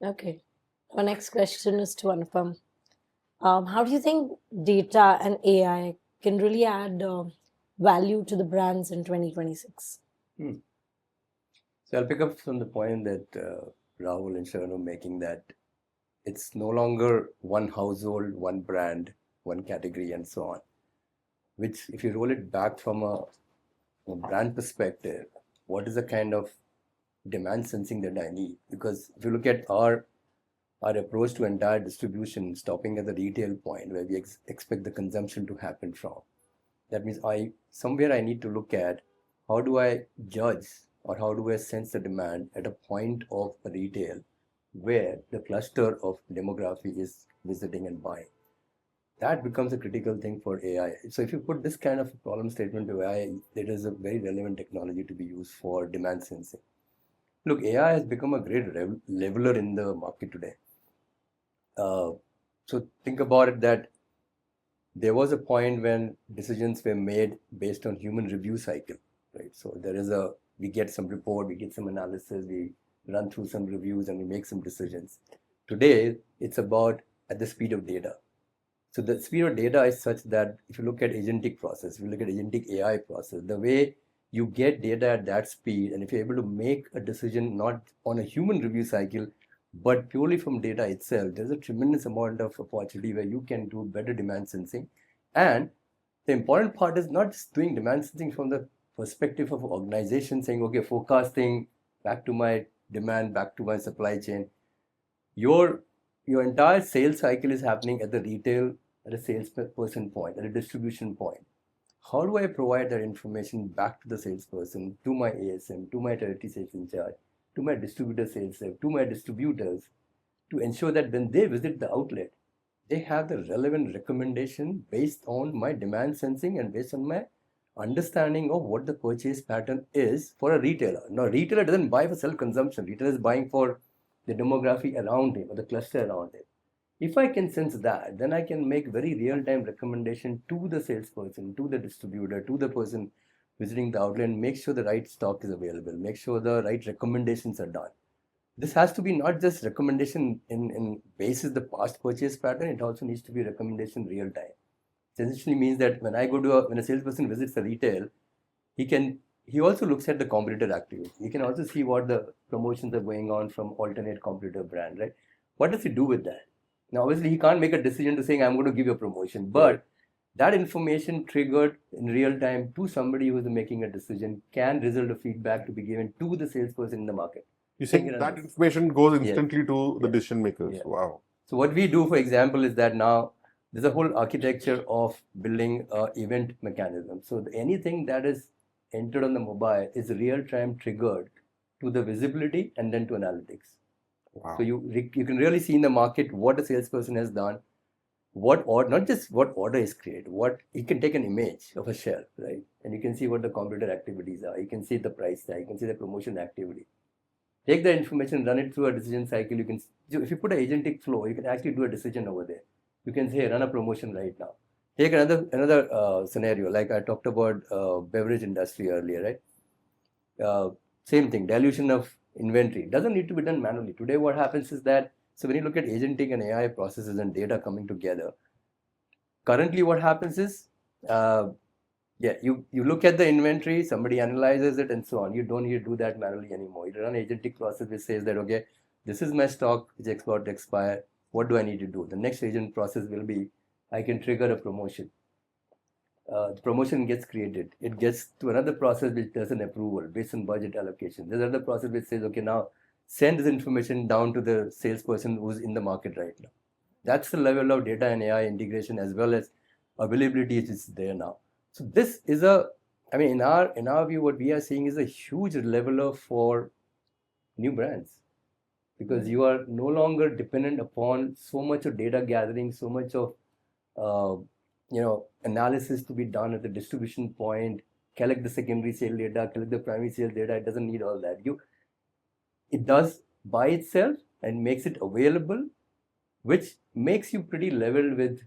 Okay. Our next question is to Anupam. How do you think data and AI can really add value to the brands in 2026? So I'll pick up from the point that Rahul and Sharavana were making, that it's no longer one household, one brand, one category, and so on. Which, if you roll it back from a brand perspective, what is the kind of demand sensing that I need? Because if you look at our approach to entire distribution, stopping at the retail point where we expect the consumption to happen from, that means somewhere I need to look at how do I judge or how do I sense the demand at a point of retail where the cluster of demography is visiting and buying. That becomes a critical thing for AI. So if you put this kind of problem statement to AI, it is a very relevant technology to be used for demand sensing. Look, AI has become a great leveler in the market today. So think about it, that there was a point when decisions were made based on human review cycle, right? So we get some report, we get some analysis, we run through some reviews and we make some decisions. Today, it's about at the speed of data. So the speed of data is such that if you look at agentic process, if you look at agentic AI process, the way you get data at that speed, and if you're able to make a decision not on a human review cycle, but purely from data itself, there's a tremendous amount of opportunity where you can do better demand sensing. And the important part is not just doing demand sensing from the perspective of organization saying, okay, forecasting, back to my demand, back to my supply chain. Your entire sales cycle is happening at the retail, at a salesperson point, at a distribution point. How do I provide that information back to the salesperson, to my ASM, to my territory sales in charge, to my distributor sales rep, to my distributors, to ensure that when they visit the outlet, they have the relevant recommendation based on my demand sensing and based on my understanding of what the purchase pattern is for a retailer. Now, retailer doesn't buy for self-consumption. Retailer is buying for the demography around him or the cluster around him. If I can sense that, then I can make very real-time recommendation to the salesperson, to the distributor, to the person visiting the outlet, and make sure the right stock is available, make sure the right recommendations are done. this has to be not just recommendation in basis the past purchase pattern, it also needs to be recommendation real time. It essentially means that when I go to when a salesperson visits a retail, he also looks at the competitor activity. He can also see what the promotions are going on from alternate competitor brand, right? What does he do with that? Now, obviously, he can't make a decision to saying I'm going to give you a promotion, but that information triggered in real time to somebody who is making a decision can result a feedback to be given to the salesperson in the market. You think that information goes instantly to the decision makers? Yeah. Wow. So what we do, for example, is that now there's a whole architecture of building event mechanism. So anything that is entered on the mobile is real-time triggered to the visibility and then to analytics. Wow. So you can really see in the market what a salesperson has done, what order, not just what order is created, what he can take an image of a shelf, right? And you can see what the competitor activities are. You can see the price tag, you can see the promotion activity. Take the information, run it through a decision cycle. You can, if you put an agentic flow, you can actually do a decision over there. You can say, run a promotion right now. Take another scenario, like I talked about beverage industry earlier, right? Same thing, dilution of inventory. Doesn't need to be done manually. Today, what happens is that, so when you look at agentic and AI processes and data coming together, currently what happens is, you look at the inventory, somebody analyzes it and so on. You don't need to do that manually anymore. You run an agentic process which says that, okay, this is my stock, which is about to expire. What do I need to do? The next agent process will be, I can trigger a promotion. The promotion gets created. It gets to another process which does an approval based on budget allocation. There's another process which says, okay, now send this information down to the salesperson who's in the market right now. That's the level of data and AI integration as well as availability which is there now. So this is in our view, what we are seeing is a huge leveler for new brands, because you are no longer dependent upon so much of data gathering, so much of analysis to be done at the distribution point, collect the secondary sale data, collect the primary sale data. It doesn't need all that. It does by itself and makes it available, which makes you pretty level with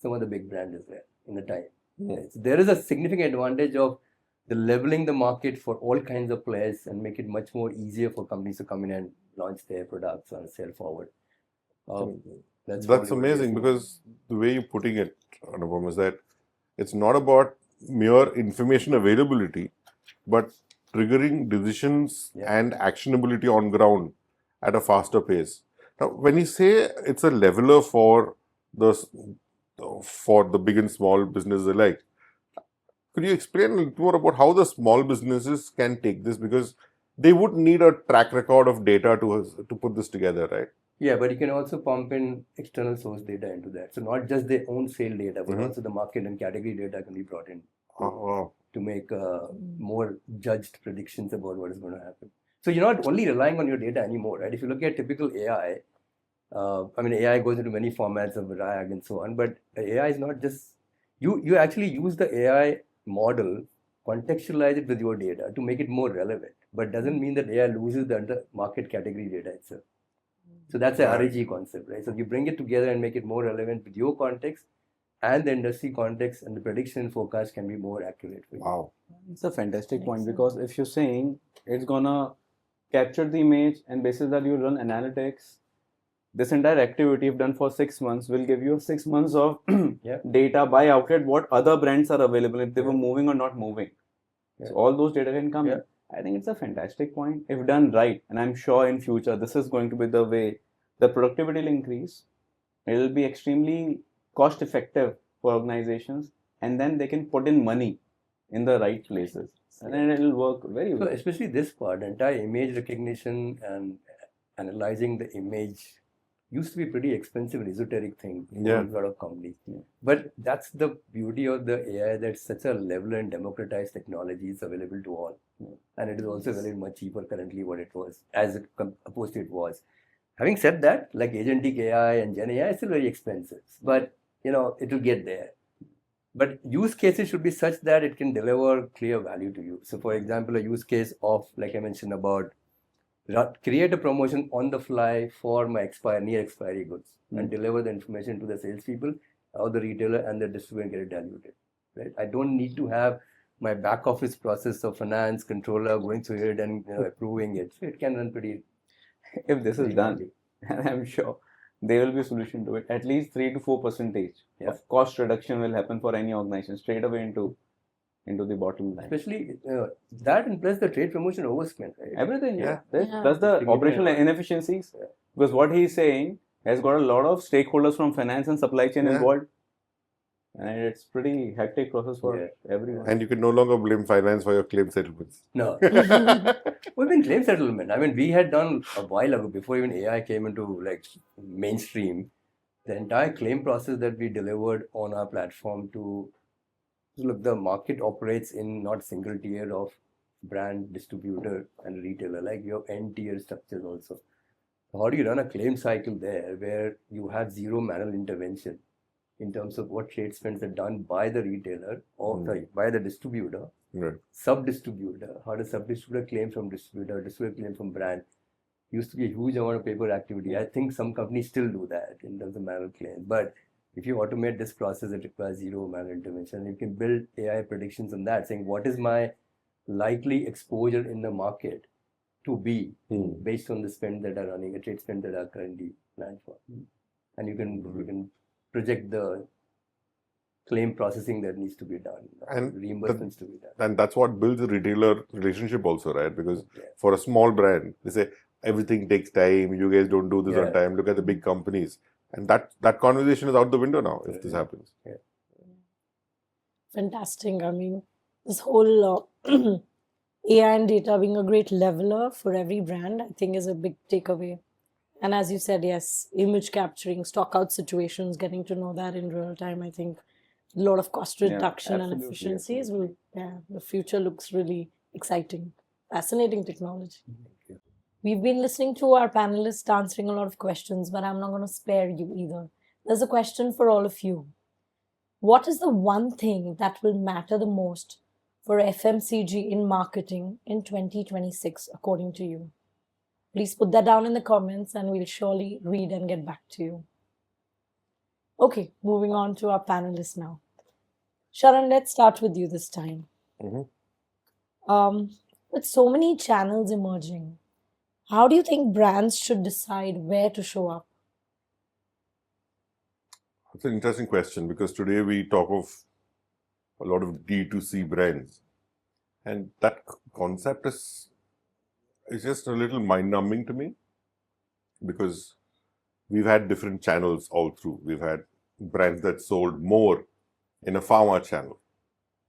some of the big brands as well in the time. Yes. There is a significant advantage of the leveling the market for all kinds of players and make it much more easier for companies to come in and launch their products and sell forward. That's amazing, because the way you're putting it, Anupam, is that it's not about mere information availability, but triggering decisions and actionability on ground at a faster pace. Now, when you say it's a leveler for the big and small businesses alike, could you explain a little more about how the small businesses can take this? Because they would need a track record of data to put this together, right? Yeah, but you can also pump in external source data into that. So not just their own sale data, but also the market and category data can be brought in to make more judged predictions about what is going to happen. So you're not only relying on your data anymore, right? If you look at typical AI, AI goes into many formats of RAG and so on, but AI is not just, you actually use the AI model, contextualize it with your data to make it more relevant, but doesn't mean that AI loses the market category data itself. So that's a RAG concept, right? So you bring it together and make it more relevant with your context and the industry context, and the prediction and forecast can be more accurate for you. Wow. It's a fantastic point, because if you're saying it's gonna capture the image and basis that you run analytics, this entire activity if done for 6 months will give you 6 months of data by outlet, what other brands are available, if they were moving or not moving. So all those data can come in. I think it's a fantastic point if done right, and I'm sure in future this is going to be the way the productivity will increase. It will be extremely cost effective for organizations, and then they can put in money in the right places, and then it will work very well. So especially this part, entire image recognition and analyzing the image used to be pretty expensive and esoteric thing for a lot of companies. But that's the beauty of the AI, that's such a level and democratized technology is available to all. And it is also very much cheaper currently what it was, as opposed to it was. Having said that, like agentic AI and Gen AI is still very expensive, but it will get there. But use cases should be such that it can deliver clear value to you. So for example, a use case of, like I mentioned about, create a promotion on the fly for my near expiry goods and deliver the information to the salespeople or the retailer and the distributor and get it diluted. Right? I don't need to have my back office process of finance controller going through it and approving it. So it can run pretty if this is done, and I'm sure there will be a solution to it, at least 3 to 4% of cost reduction will happen for any organization straight away into the bottom line. Especially that, and plus the trade promotion overspend, right? Everything, Yeah. Plus the operational inefficiencies, because what he's saying has got a lot of stakeholders from finance and supply chain involved, and it's pretty hectic process for everyone. And you can no longer blame finance for your claim settlements. No. We've been claim settlement. I mean, we had done a while ago, before even AI came into like mainstream, the entire claim process that we delivered on our platform to look, the market operates in not single tier of brand, distributor and retailer, like you have N tier structures also. How do you run a claim cycle there where you have zero manual intervention in terms of what trade spends are done by the retailer or by the distributor, sub-distributor? How does sub-distributor claim from distributor claim from brand? Used to be a huge amount of paper activity. I think some companies still do that in terms of manual claims. But if you automate this process, it requires zero manual intervention. You can build AI predictions on that, saying what is my likely exposure in the market to be based on the spend that are running, a trade spend that are currently planned for. And you can project the claim processing that needs to be done, and reimbursements to be done. And that's what builds a retailer relationship also, right? Because for a small brand, they say, everything takes time, you guys don't do this on time, look at the big companies. And that conversation is out the window now if this happens. Fantastic. I mean, this whole AI and data being a great leveler for every brand, I think is a big takeaway. And as you said, yes, image capturing, stock out situations, getting to know that in real time, I think a lot of cost reduction and efficiencies will, the future looks really exciting. Fascinating technology. We've been listening to our panelists answering a lot of questions, but I'm not going to spare you either. There's a question for all of you. What is the one thing that will matter the most for FMCG in marketing in 2026, according to you? Please put that down in the comments and we'll surely read and get back to you. Okay, moving on to our panelists now. Sharan, let's start with you this time. With so many channels emerging, how do you think brands should decide where to show up? It's an interesting question because today we talk of a lot of D2C brands. And that concept is just a little mind-numbing to me because we've had different channels all through. We've had brands that sold more in a pharma channel.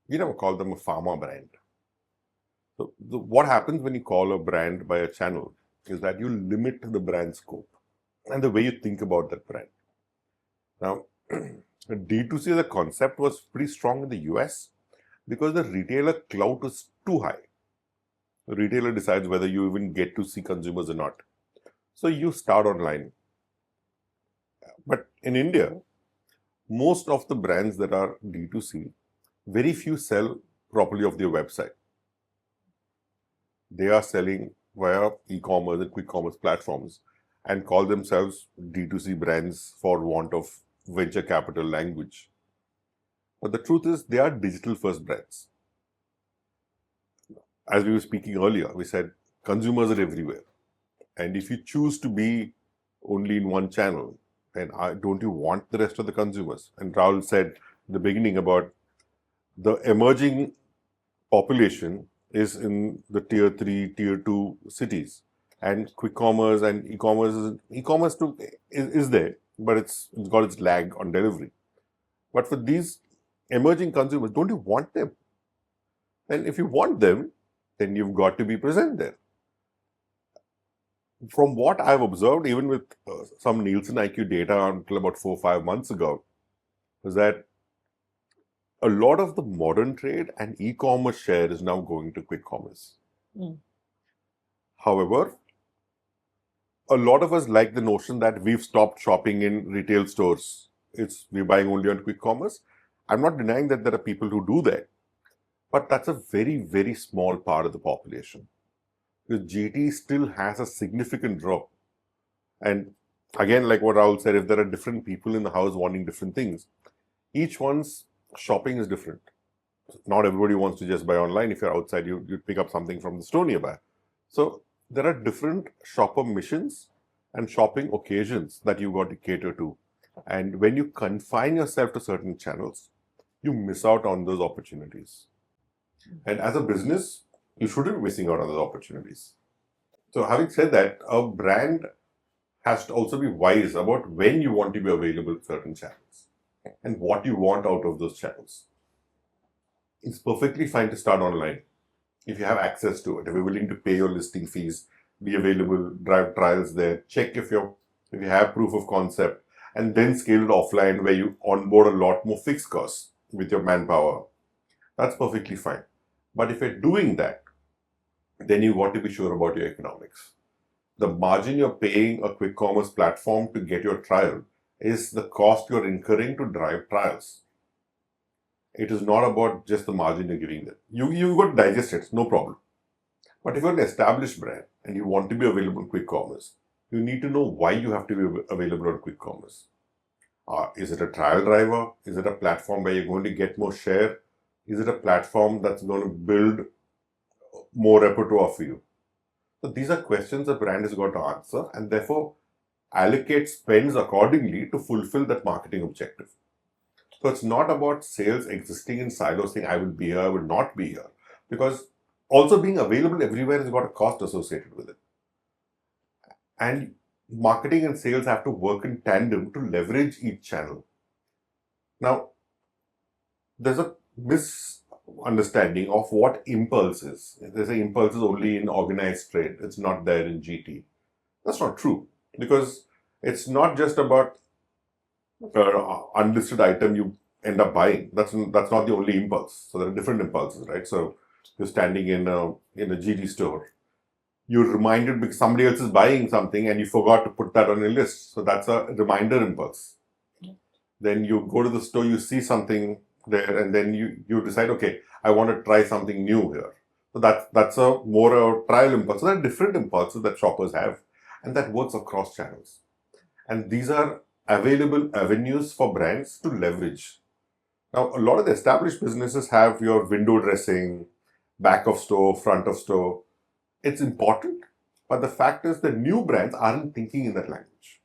We never call them a pharma brand. So what happens when you call a brand by a channel is that you limit the brand scope and the way you think about that brand. Now, D2C as a concept was pretty strong in the US because the retailer clout was too high. The retailer decides whether you even get to see consumers or not. So you start online. But in India, most of the brands that are D2C, very few sell properly off their website. They are selling via e-commerce and quick commerce platforms and call themselves D2C brands for want of venture capital language. But the truth is they are digital first brands. As we were speaking earlier, we said consumers are everywhere. And if you choose to be only in one channel, then don't you want the rest of the consumers? And Rahul said in the beginning about the emerging population is in the tier 3, tier 2 cities. And quick commerce and e-commerce too is there, but it's got its lag on delivery. But for these emerging consumers, don't you want them? And if you want them, then you've got to be present there. From what I've observed, even with some Nielsen IQ data until about 4 or 5 months ago, was that a lot of the modern trade and e-commerce share is now going to quick commerce. However, a lot of us like the notion that we've stopped shopping in retail stores. We're buying only on quick commerce. I'm not denying that there are people who do that, but that's a very, very small part of the population. Because GT still has a significant draw. And again, like what Rahul said, if there are different people in the house wanting different things, each one's shopping is different. Not everybody wants to just buy online. If you're outside, you pick up something from the store nearby. So there are different shopper missions and shopping occasions that you got to cater to. And when you confine yourself to certain channels, you miss out on those opportunities. And as a business, you shouldn't be missing out on those opportunities. So having said that, a brand has to also be wise about when you want to be available in certain channels and what you want out of those channels. It's perfectly fine to start online if you have access to it, if you're willing to pay your listing fees, be available, drive trials there, check if you have proof of concept, and then scale it offline where you onboard a lot more fixed costs with your manpower. That's perfectly fine. But if you're doing that, then you want to be sure about your economics. The margin you're paying a quick commerce platform to get your trial is the cost you're incurring to drive trials. It is not about just the margin you're giving them. You've got to digest it, no problem. But if you're an established brand and you want to be available in quick commerce, you need to know why you have to be available on quick commerce. Is it a trial driver? Is it a platform where you're going to get more share? Is it a platform that's going to build more repertoire for you? So these are questions a brand has got to answer and therefore allocate spends accordingly to fulfill that marketing objective. So it's not about sales existing in silos saying I will be here, I will not be here, because also being available everywhere has got a cost associated with it. And marketing and sales have to work in tandem to leverage each channel. Now, there's a misunderstanding of what impulse is. They say impulse is only in organized trade. It's not there in GT. That's not true, because it's not just about unlisted item you end up buying. That's not the only impulse. So there are different impulses, right? So you're standing in a GT store. You're reminded because somebody else is buying something and you forgot to put that on your list. So that's a reminder impulse. Yeah. Then you go to the store, you see something there, and then you decide, okay, I want to try something new here. So that's a more a trial impulse. So there are different impulses that shoppers have, and that works across channels. And these are available avenues for brands to leverage. Now, a lot of the established businesses have your window dressing, back of store, front of store. It's important, but the fact is that new brands aren't thinking in that language.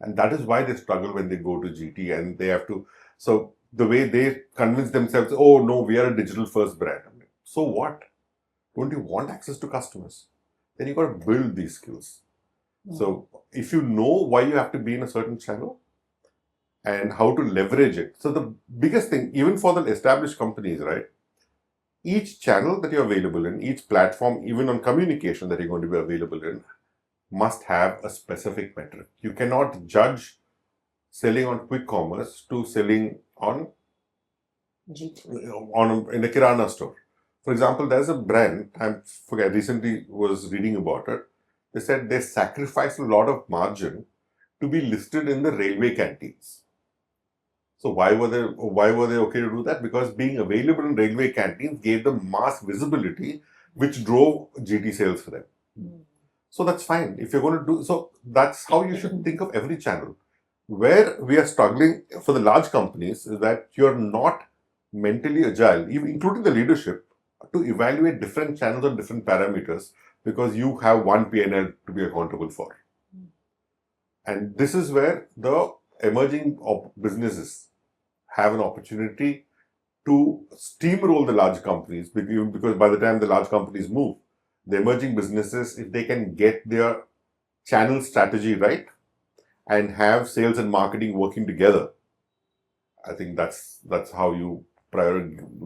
And that is why they struggle when they go to GT and they have to. So the way they convince themselves, oh no, we are a digital first brand. So what? Don't you want access to customers? Then you've got to build these skills. So if you know why you have to be in a certain channel and how to leverage it. So the biggest thing, even for the established companies, right? Each channel that you're available in, each platform, even on communication that you're going to be available in, must have a specific metric. You cannot judge selling on quick commerce to selling on in a Kirana store. For example, there's a brand, I recently was reading about it. They said they sacrificed a lot of margin to be listed in the railway canteens. So why were they okay to do that? Because being available in railway canteens gave them mass visibility, which drove GT sales for them. So that's fine. If you're going to do so, that's how you should think of every channel. Where we are struggling for the large companies is that you're not mentally agile, even including the leadership, to evaluate different channels on different parameters, because you have one P&L to be accountable for. And this is where the emerging businesses have an opportunity to steamroll the large companies, because by the time the large companies move, the emerging businesses, if they can get their channel strategy right and have sales and marketing working together, I think that's how you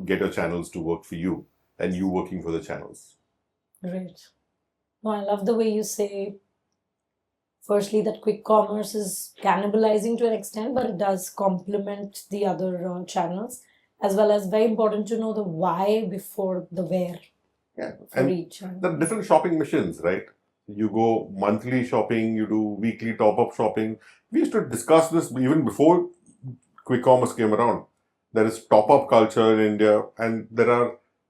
get your channels to work for you and you working for the channels. Great. No, I love the way you say, firstly, that quick commerce is cannibalizing to an extent, but it does complement the other channels, as well as very important to know the why before the where. Yeah, and each channel. There are different shopping missions, right? You go monthly shopping, you do weekly top-up shopping. We used to discuss this even before quick commerce came around. There is top-up culture in India, and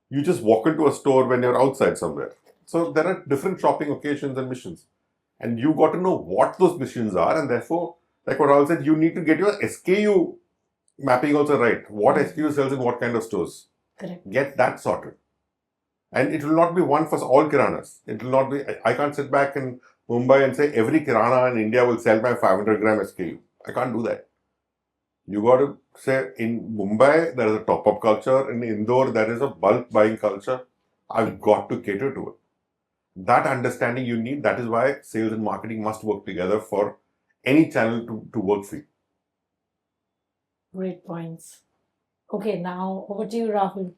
you just walk into a store when you're outside somewhere. So there are different shopping occasions and missions. And you got to know what those missions are, and therefore, like what Rahul said, you need to get your SKU mapping also right. What SKU sells in what kind of stores? Correct. Get that sorted. And it will not be one for all kiranas. It will not be, I can't sit back in Mumbai and say every kirana in India will sell my 500 gram SKU. I can't do that. You got to say in Mumbai, there is a top-up culture. In Indore, there is a bulk buying culture. I've got to cater to it. That understanding you need, that is why sales and marketing must work together for any channel to work for you. Great points. Okay, now over to you, Rahul.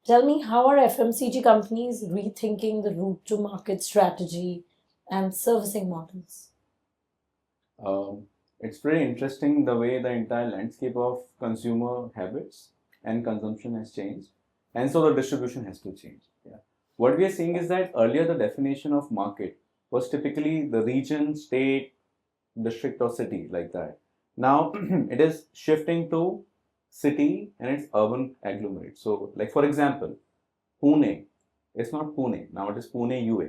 Tell me, how are FMCG companies rethinking the route to market strategy and servicing models? It's pretty interesting the way the entire landscape of consumer habits and consumption has changed, and so the distribution has to change. Yeah. What we are seeing is that earlier the definition of market was typically the region, state, district, or city, like that. Now it is shifting to city and its urban agglomerate. So, like for example, Pune, it's not Pune, now it is Pune UA,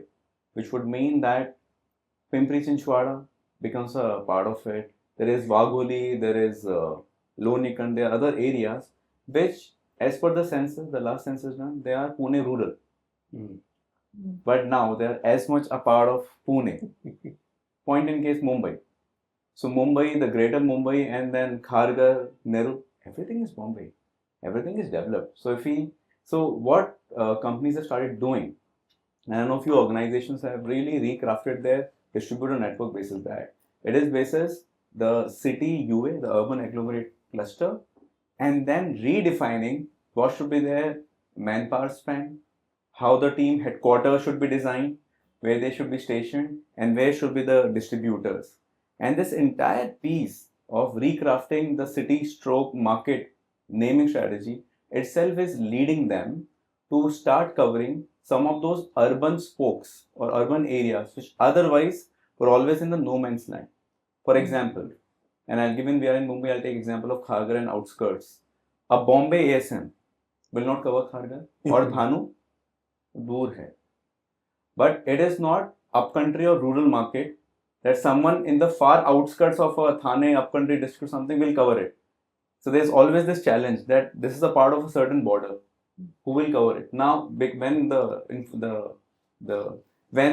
which would mean that Pimpri Chinchwada becomes a part of it. There is Wagholi, there is Lonikan, there are other areas which, as per the census, the last census done, they are Pune rural. But now they are as much a part of Pune. Point in case Mumbai. So Mumbai, the greater Mumbai, and then Kharghar, Nehru, everything is Bombay. Everything is developed. So what companies have started doing, and I know a few organizations have really recrafted their distributor network basis that. It is basis the city UA, the urban agglomerate cluster, and then redefining what should be their manpower spend, how the team headquarters should be designed, where they should be stationed, and where should be the distributors. And this entire piece of recrafting the city stroke market naming strategy itself is leading them to start covering some of those urban spokes or urban areas which otherwise were always in the no man's land. For example, and given we are in Mumbai, I'll take example of Kharghar and outskirts. A Bombay ASM will not cover Kharghar or Dhanu, dur hai. But it is not upcountry or rural market that someone in the far outskirts of a Thane upcountry district or something will cover it. So there's always this challenge that this is a part of a certain border. Who will cover it? Now, when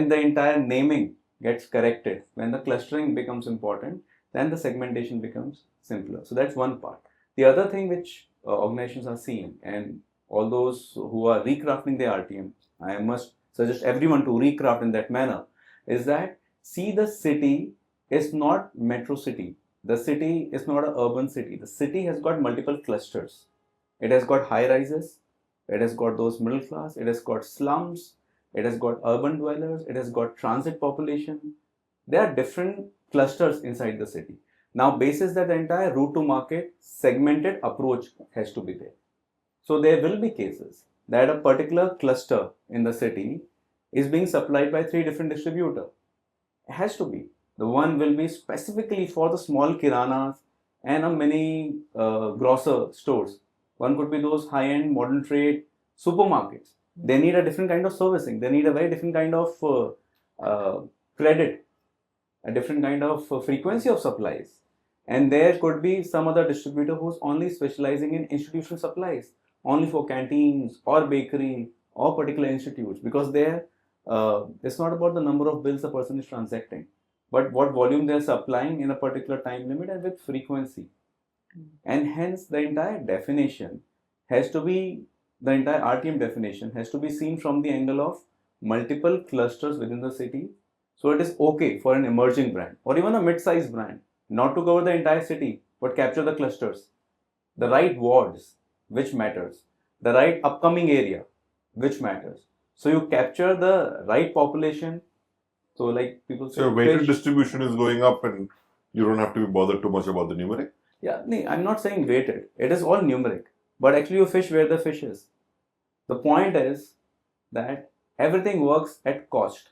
the entire naming gets corrected, when the clustering becomes important, then the segmentation becomes simpler. So that's one part. The other thing which organizations are seeing, and all those who are recrafting their RTM, I must suggest everyone to recraft in that manner, is that see the city is not metro city. The city is not an urban city. The city has got multiple clusters. It has got high rises. It has got those middle class. It has got slums. It has got urban dwellers. It has got transit population. There are different clusters inside the city. Now, basis that the entire route to market segmented approach has to be there. So there will be cases that a particular cluster in the city is being supplied by 3 different distributors. It has to be. The one will be specifically for the small kiranas and a many grocer stores. One could be those high-end modern trade supermarkets. They need a different kind of servicing. They need a very different kind of credit, a different kind of frequency of supplies. And there could be some other distributor who's only specializing in institutional supplies, only for canteens or bakery or particular institutes, because there it's not about the number of bills a person is transacting, but what volume they're supplying in a particular time limit and with frequency. And hence the entire definition has to be, the entire RTM definition has to be seen from the angle of multiple clusters within the city. So it is okay for an emerging brand or even a mid-sized brand not to cover the entire city, but capture the clusters, the right wards, which matters, the right upcoming area, which matters. So you capture the right population. So like people say, so weighted distribution is going up and you don't have to be bothered too much about the numeric. Yeah, I'm not saying weighted. It is all numeric. But actually you fish where the fish is. The point is that everything works at cost.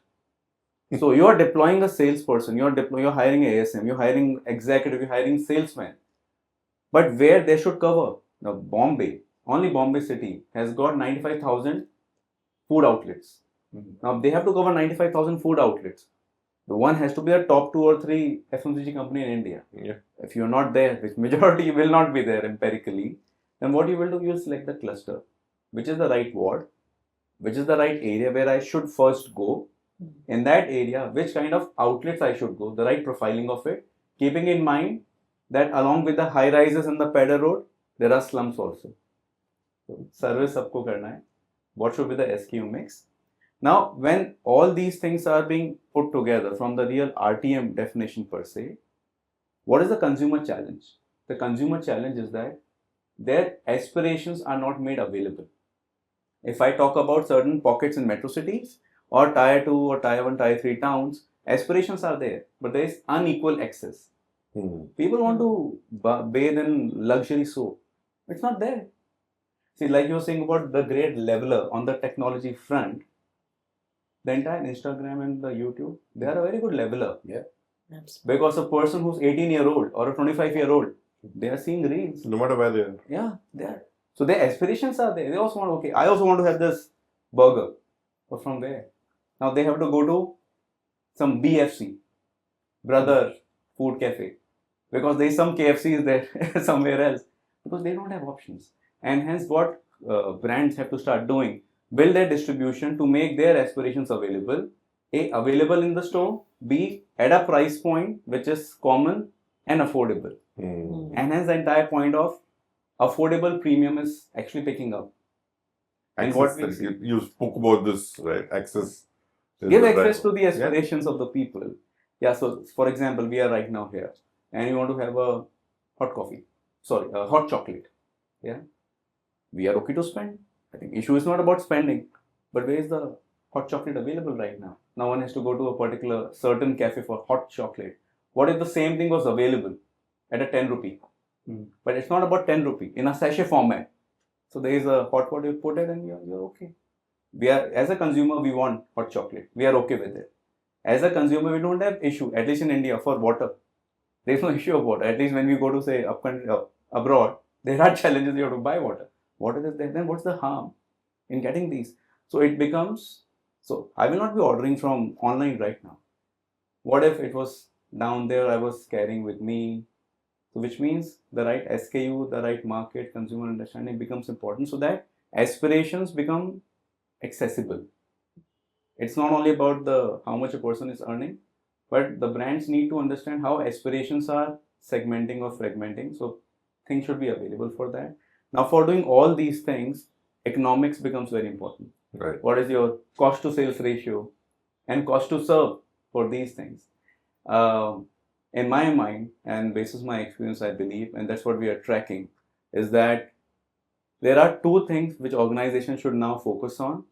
So you are deploying a salesperson, you're hiring an ASM, you're hiring executive, you're hiring salesmen. But where they should cover? Now Bombay, only Bombay city has got 95,000 food outlets. Now they have to cover 95,000 food outlets. The one has to be a top 2 or 3 FMCG company in India. Yeah. If you're not there, which majority will not be there empirically, then what you will do, you'll select the cluster, which is the right ward, which is the right area where I should first go. In that area, which kind of outlets I should go, the right profiling of it, keeping in mind that along with the high rises and the pedal road, there are slums also. So, service sabko karna hai. What should be the SKU mix? Now, when all these things are being put together from the real RTM definition per se, what is the consumer challenge? The consumer challenge is that their aspirations are not made available. If I talk about certain pockets in metro cities or tier 2 or tier 1, tier 3 towns, aspirations are there, but there is unequal access. People want to bathe in luxury soap. It's not there. See, like you were saying about the great leveler on the technology front, the entire Instagram and the YouTube, they are a very good leveler. Yeah. Absolutely. Because a person who's 18-year-old or a 25-year-old, they are seeing reels. No matter where they are. Yeah, they are. So their aspirations are there. They also want, okay, I also want to have this burger. But from where? Now they have to go to some BFC, Brother Food Cafe, because there is some KFC is there somewhere else, because they don't have options. And hence what brands have to start doing, build their distribution to make their aspirations available, A, available in the store, B, at a price point which is common and affordable. And hence the entire point of affordable premium is actually picking up. And what we see, You spoke about this, right? Access. give access to the aspirations of the people. Yeah, so for example, we are right now here and you want to have a hot chocolate. Yeah, we are okay to spend. I think issue is not about spending, but where is the hot chocolate available right now? Now one has to go to a particular certain cafe for hot chocolate. What if the same thing was available at a 10 rupee? But it's not about 10 rupee in a sachet format. So there is a hot water, you put it and you're okay. We are, as a consumer, we want hot chocolate. We are okay with it. As a consumer, we don't have issue, at least in India, for water. There is no issue of water. At least when we go to, say, abroad, there are challenges, you have to buy water. Water is there, then what's the harm in getting these? So it becomes, so I will not be ordering from online right now. What if it was down there, I was carrying with me? So which means the right SKU, the right market, consumer understanding becomes important so that aspirations become accessible. It's not only about the how much a person is earning, but the brands need to understand how aspirations are segmenting or fragmenting. So things should be available for that. Now for doing all these things, economics becomes very important. Right. What is your cost to sales ratio and cost to serve for these things? In my mind, and basis my experience, I believe, and that's what we are tracking, is that there are two things which organizations should now focus on.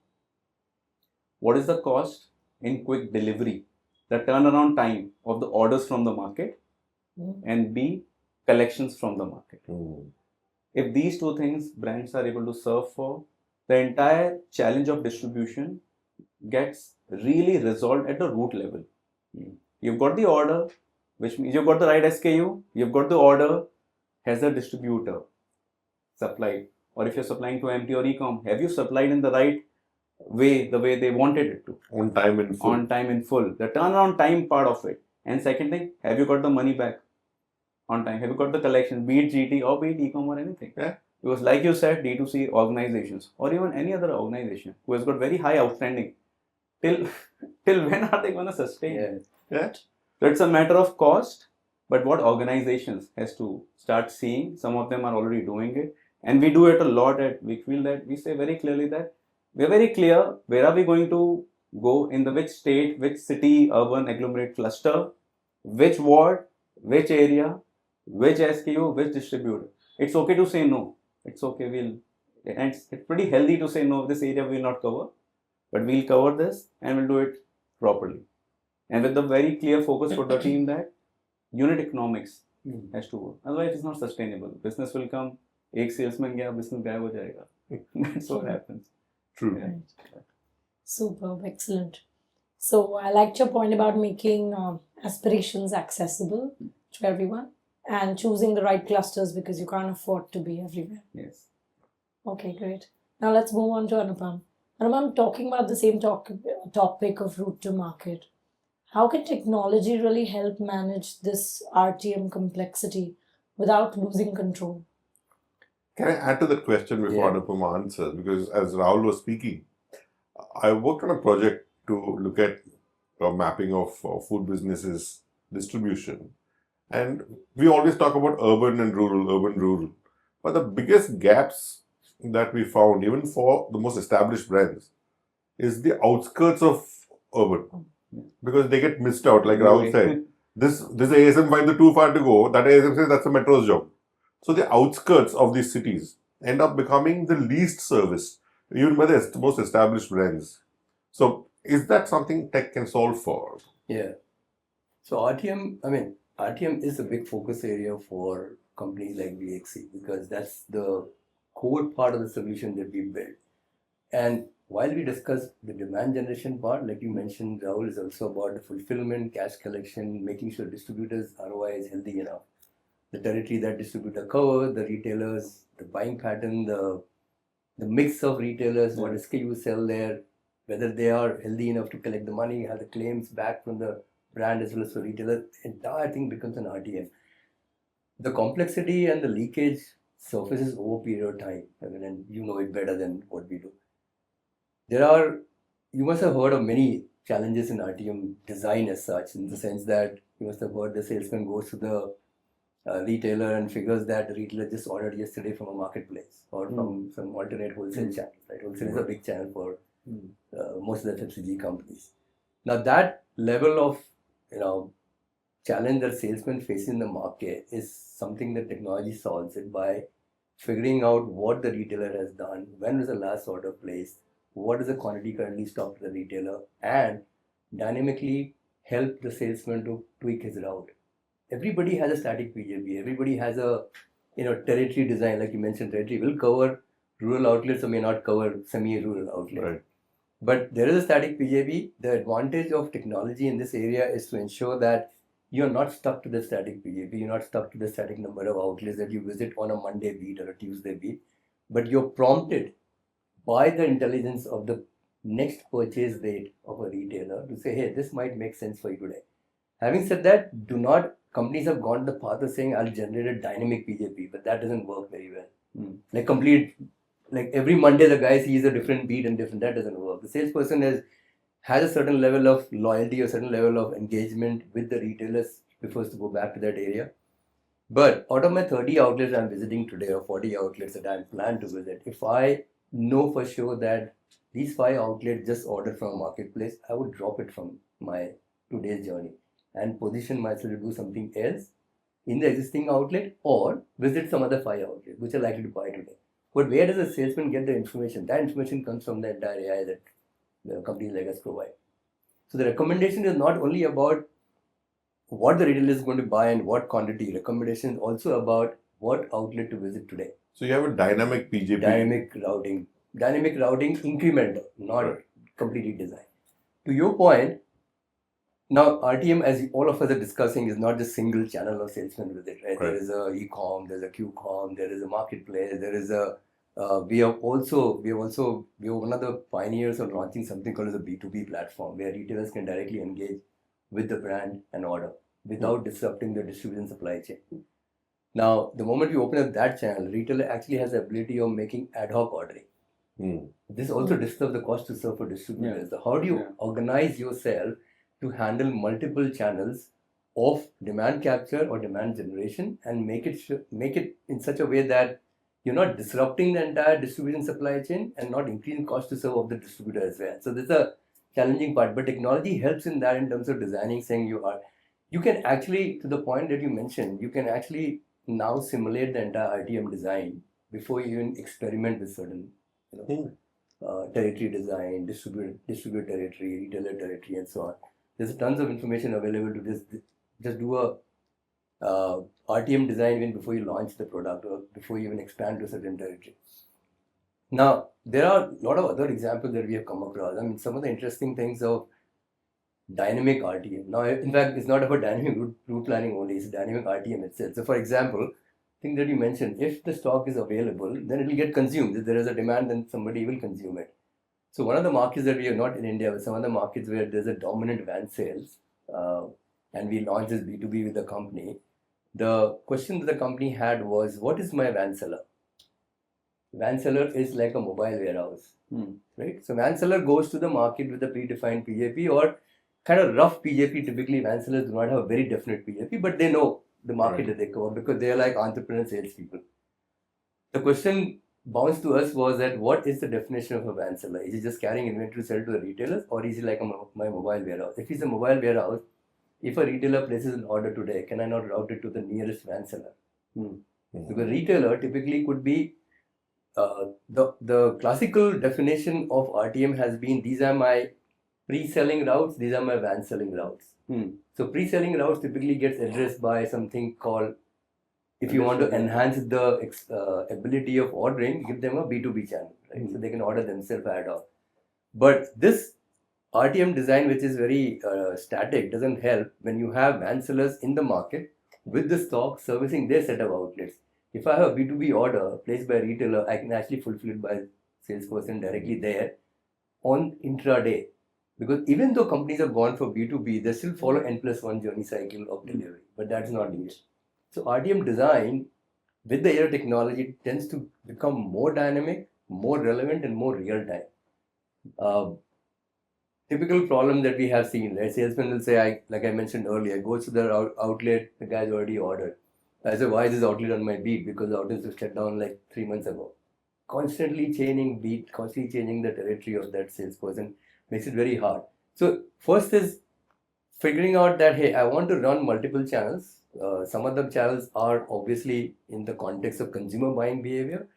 What is the cost in quick delivery, the turnaround time of the orders from the market, and B, collections from the market. If these two things brands are able to serve for, the entire challenge of distribution gets really resolved at the root level. You've got the order, which means you've got the right SKU, you've got the order, has the distributor supplied? Or if you're supplying to MT or e-com, have you supplied in the right way, the way they wanted it to? On time in full. On time in full. The turnaround time part of it. And second thing, have you got the money back on time? Have you got the collection, be it GT or be it e-com or anything? Yeah. Because like you said, D2C organizations or even any other organization who has got very high outstanding, till when are they going to sustain? Yeah. So it's a matter of cost, but what organizations has to start seeing, some of them are already doing it, and we do it a lot at WeiKFiELD, that we say very clearly that we are very clear where are we going to go, in the which state, which city, urban agglomerate cluster, which ward, which area, which SKU, which distributor. It's okay to say no. It's okay, and it's pretty healthy to say no, this area we will not cover, but we'll cover this and we'll do it properly. And with the very clear focus for the team that unit economics has to work. Otherwise, it's not sustainable. Business will come, एक salesman गया, business गायब हो जाएगा. That's what happens. True. Right. Superb, excellent. So I liked your point about making aspirations accessible to everyone and choosing the right clusters because you can't afford to be everywhere. Yes. Okay, great. Now let's move on to Anupam. Anupam, talking about the same topic of route to market. How can technology really help manage this RTM complexity without losing control? Can I add to that question before Yeah. Anupama answers? Because as Rahul was speaking, I worked on a project to look at mapping of food businesses distribution. And we always talk about urban, rural. But the biggest gaps that we found, even for the most established brands, is the outskirts of urban. Because they get missed out, like Rahul said. This ASM finds it too far to go. That ASM says that's a metro's job. So the outskirts of these cities end up becoming the least serviced, even by the most established brands. So is that something tech can solve for? Yeah. So RTM is a big focus area for companies like Vxceed because that's the core part of the solution that we built. And while we discuss the demand generation part, like you mentioned, Rahul, is also about the fulfillment, cash collection, making sure distributors' ROI is healthy enough. The territory that distributor covers, the retailers, the buying pattern, the mix of retailers, what SKUs sell there, whether they are healthy enough to collect the money, have the claims back from the brand as well as the retailer, entire thing becomes an RTM. The complexity and the leakage surfaces over a period of time. And you know it better than what we do. You must have heard of many challenges in RTM design as such, in the sense that you must have heard the salesman goes to the retailer and figures that the retailer just ordered yesterday from a marketplace or from some alternate wholesale channel. Right? Wholesale is a big channel for most of the FMCG companies. Now that level of challenge that salesman faces in the market is something that technology solves it by figuring out what the retailer has done, when was the last order placed, what is the quantity currently stocked at the retailer, and dynamically help the salesman to tweak his route. Everybody has a static PJB. Everybody has a territory design, like you mentioned. Territory will cover rural outlets or may not cover semi-rural outlets. Right. But there is a static PJB. The advantage of technology in this area is to ensure that you're not stuck to the static PJB. You're not stuck to the static number of outlets that you visit on a Monday beat or a Tuesday beat. But you're prompted by the intelligence of the next purchase date of a retailer to say, hey, this might make sense for you today. Having said that, companies have gone the path of saying, I'll generate a dynamic PJP, but that doesn't work very well. Like every Monday, the guy sees a different beat and that doesn't work. The salesperson has a certain level of loyalty or certain level of engagement with the retailers, prefers to go back to that area. But out of my 30 outlets I'm visiting today or 40 outlets that I'm planned to visit, if I know for sure that these 5 outlets just ordered from a marketplace, I would drop it from my today's journey and position myself to do something else in the existing outlet or visit some other 5 outlets which are likely to buy today. But where does the salesman get the information? That information comes from the entire AI that the companies like us provide. So the recommendation is not only about what the retailer is going to buy and what quantity. Recommendation is also about what outlet to visit today. So you have a dynamic PJP. Dynamic routing incremental, not completely designed. To your point, now RTM, as all of us are discussing, is not just single channel of salesman visit. Right? There is a e-com, there's a Q-com, there is a marketplace, there is a we are one of the pioneers of launching something called as a B2B platform where retailers can directly engage with the brand and order without disrupting the distribution supply chain. Now, the moment you open up that channel, retailer actually has the ability of making ad hoc ordering. This also disturbs the cost to serve for distributors. So how do you organize yourself to handle multiple channels of demand capture or demand generation and make it in such a way that you're not disrupting the entire distribution supply chain and not increasing cost to serve of the distributor as well. So this is a challenging part, but technology helps in that in terms of designing, saying you can actually, to the point that you mentioned, you can actually now simulate the entire RTM design before you even experiment with certain territory design, distributor territory, retailer territory, and so on. There's tons of information available to just do a RTM design even before you launch the product or before you even expand to a certain territory. Now, there are a lot of other examples that we have come across. I mean, some of the interesting things of dynamic RTM. Now, in fact, it's not about dynamic route planning only, it's dynamic RTM itself. So, for example, thing that you mentioned, if the stock is available, then it will get consumed. If there is a demand, then somebody will consume it. So, one of the markets that we are not in India, but some other markets where there's a dominant van sales, and we launched this B2B with the company, the question that the company had was, what is my van seller? van seller is like a mobile warehouse, Hmm. right? So van seller goes to the market with a predefined PJP or kind of rough PJP. Typically, van sellers do not have a very definite PJP, but they know the market that they cover because they are like entrepreneur salespeople. The question bounced to us was that what is the definition of a van seller? Is he just carrying inventory to sell to the retailers, or is he like my mobile warehouse? If he's a mobile warehouse, if a retailer places an order today, can I not route it to the nearest van seller? Because retailer typically could be the classical definition of RTM has been these are my pre-selling routes, these are my van selling routes. So pre-selling routes typically gets addressed by something called, if you want to enhance the ability of ordering, give them a B2B channel, right? So they can order themselves ad hoc. But this RTM design, which is very static, doesn't help when you have van sellers in the market with the stock servicing their set of outlets. If I have a B2B order placed by a retailer, I can actually fulfill it by a salesperson directly there on intraday. Because even though companies have gone for B2B, they still follow N+1 journey cycle of delivery, but that's not needed. So RTM design with the AI technology tends to become more dynamic, more relevant, and more real time. Typical problem that we have seen, right? Salesman will say, like I mentioned earlier, goes to the outlet, the guy's already ordered. I say, why is this outlet on my beat? Because the outlet was shut down like 3 months ago. Constantly changing beat, constantly changing the territory of that salesperson makes it very hard. So first is figuring out that, hey, I want to run multiple channels. Some of the channels are obviously in the context of consumer buying behavior.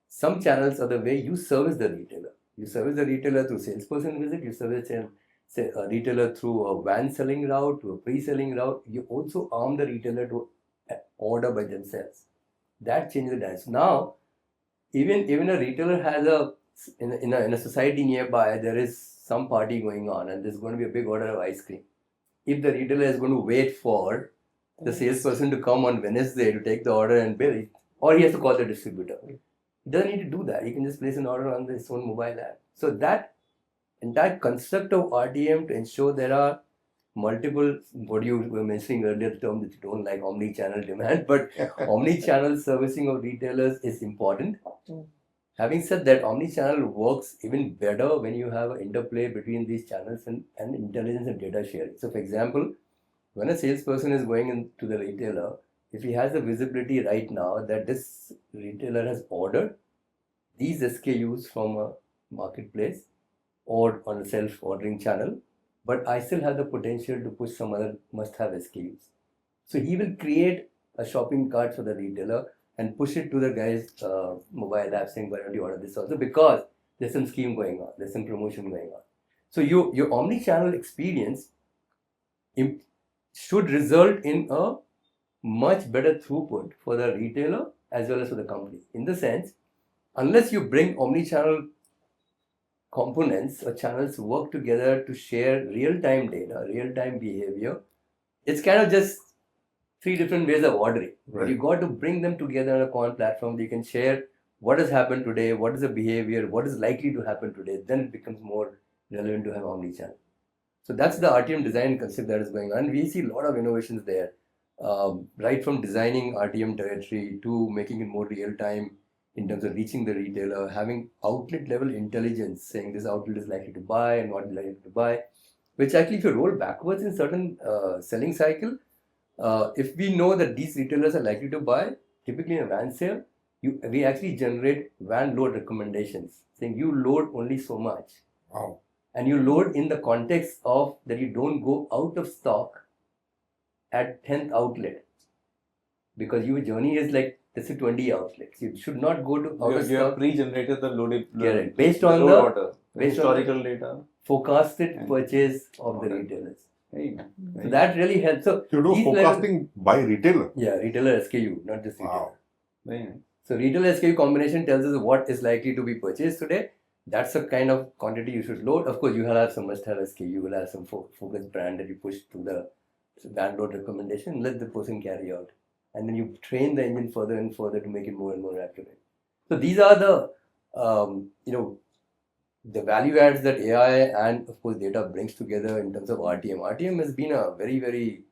Some channels are the way you service the retailer. You service the retailer through salesperson visit. You service a retailer through a van selling route, to a pre-selling route. You also arm the retailer to order by themselves. That changes the dance. Now, even a retailer has in a society nearby, there is some party going on, and there's going to be a big order of ice cream. If the retailer is going to wait for the salesperson to come on Wednesday to take the order and bill it, or he has to call the distributor. He doesn't need to do that. He can just place an order on his own mobile app. So that entire construct of RTM to ensure there are multiple, what you were mentioning earlier, the term that you don't like, omni-channel demand, but omni-channel servicing of retailers is important. Having said that, omni-channel works even better when you have an interplay between these channels and intelligence and data sharing. So for example, when a salesperson is going into the retailer, if he has the visibility right now that this retailer has ordered these SKUs from a marketplace or on a self-ordering channel, but I still have the potential to push some other must-have SKUs. So he will create a shopping cart for the retailer and push it to the guy's mobile app saying, why don't you order this also? Because there's some scheme going on, there's some promotion going on. So your omni-channel experience should result in a much better throughput for the retailer as well as for the company. In the sense, unless you bring omni-channel components or channels work together to share real-time data, real-time behavior, it's kind of just 3 different ways of ordering. Right. But you got to bring them together on a common platform that you can share what has happened today, what is the behavior, what is likely to happen today. Then it becomes more relevant to have omni-channel. So that's the RTM design concept that is going on. We see a lot of innovations there, right from designing RTM territory to making it more real-time in terms of reaching the retailer, having outlet level intelligence, saying this outlet is likely to buy and not likely to buy, which actually if you roll backwards in certain selling cycle, if we know that these retailers are likely to buy, typically in a van sale, we actually generate van load recommendations, saying you load only so much. Wow. And you load in the context of that you don't go out of stock at 10th outlet. Because your journey is like, let's say 20 outlets. You should not go to out of stock. You have pre-generated the loaded based on the order, historical on data, forecasted purchase of the retailers. Hey, so that really helps. So you do forecasting by retailer. Yeah, retailer SKU, not just retailer. Wow. Very nice. So retailer SKU combination tells us what is likely to be purchased today. That's the kind of quantity you should load. Of course, you will have some must-have SKU. You will have some focused brand that you push to the van load recommendation. Let the person carry out. And then you train the engine further and further to make it more and more accurate. So these are the, the value adds that AI and of course data brings together in terms of RTM. RTM has been a very, very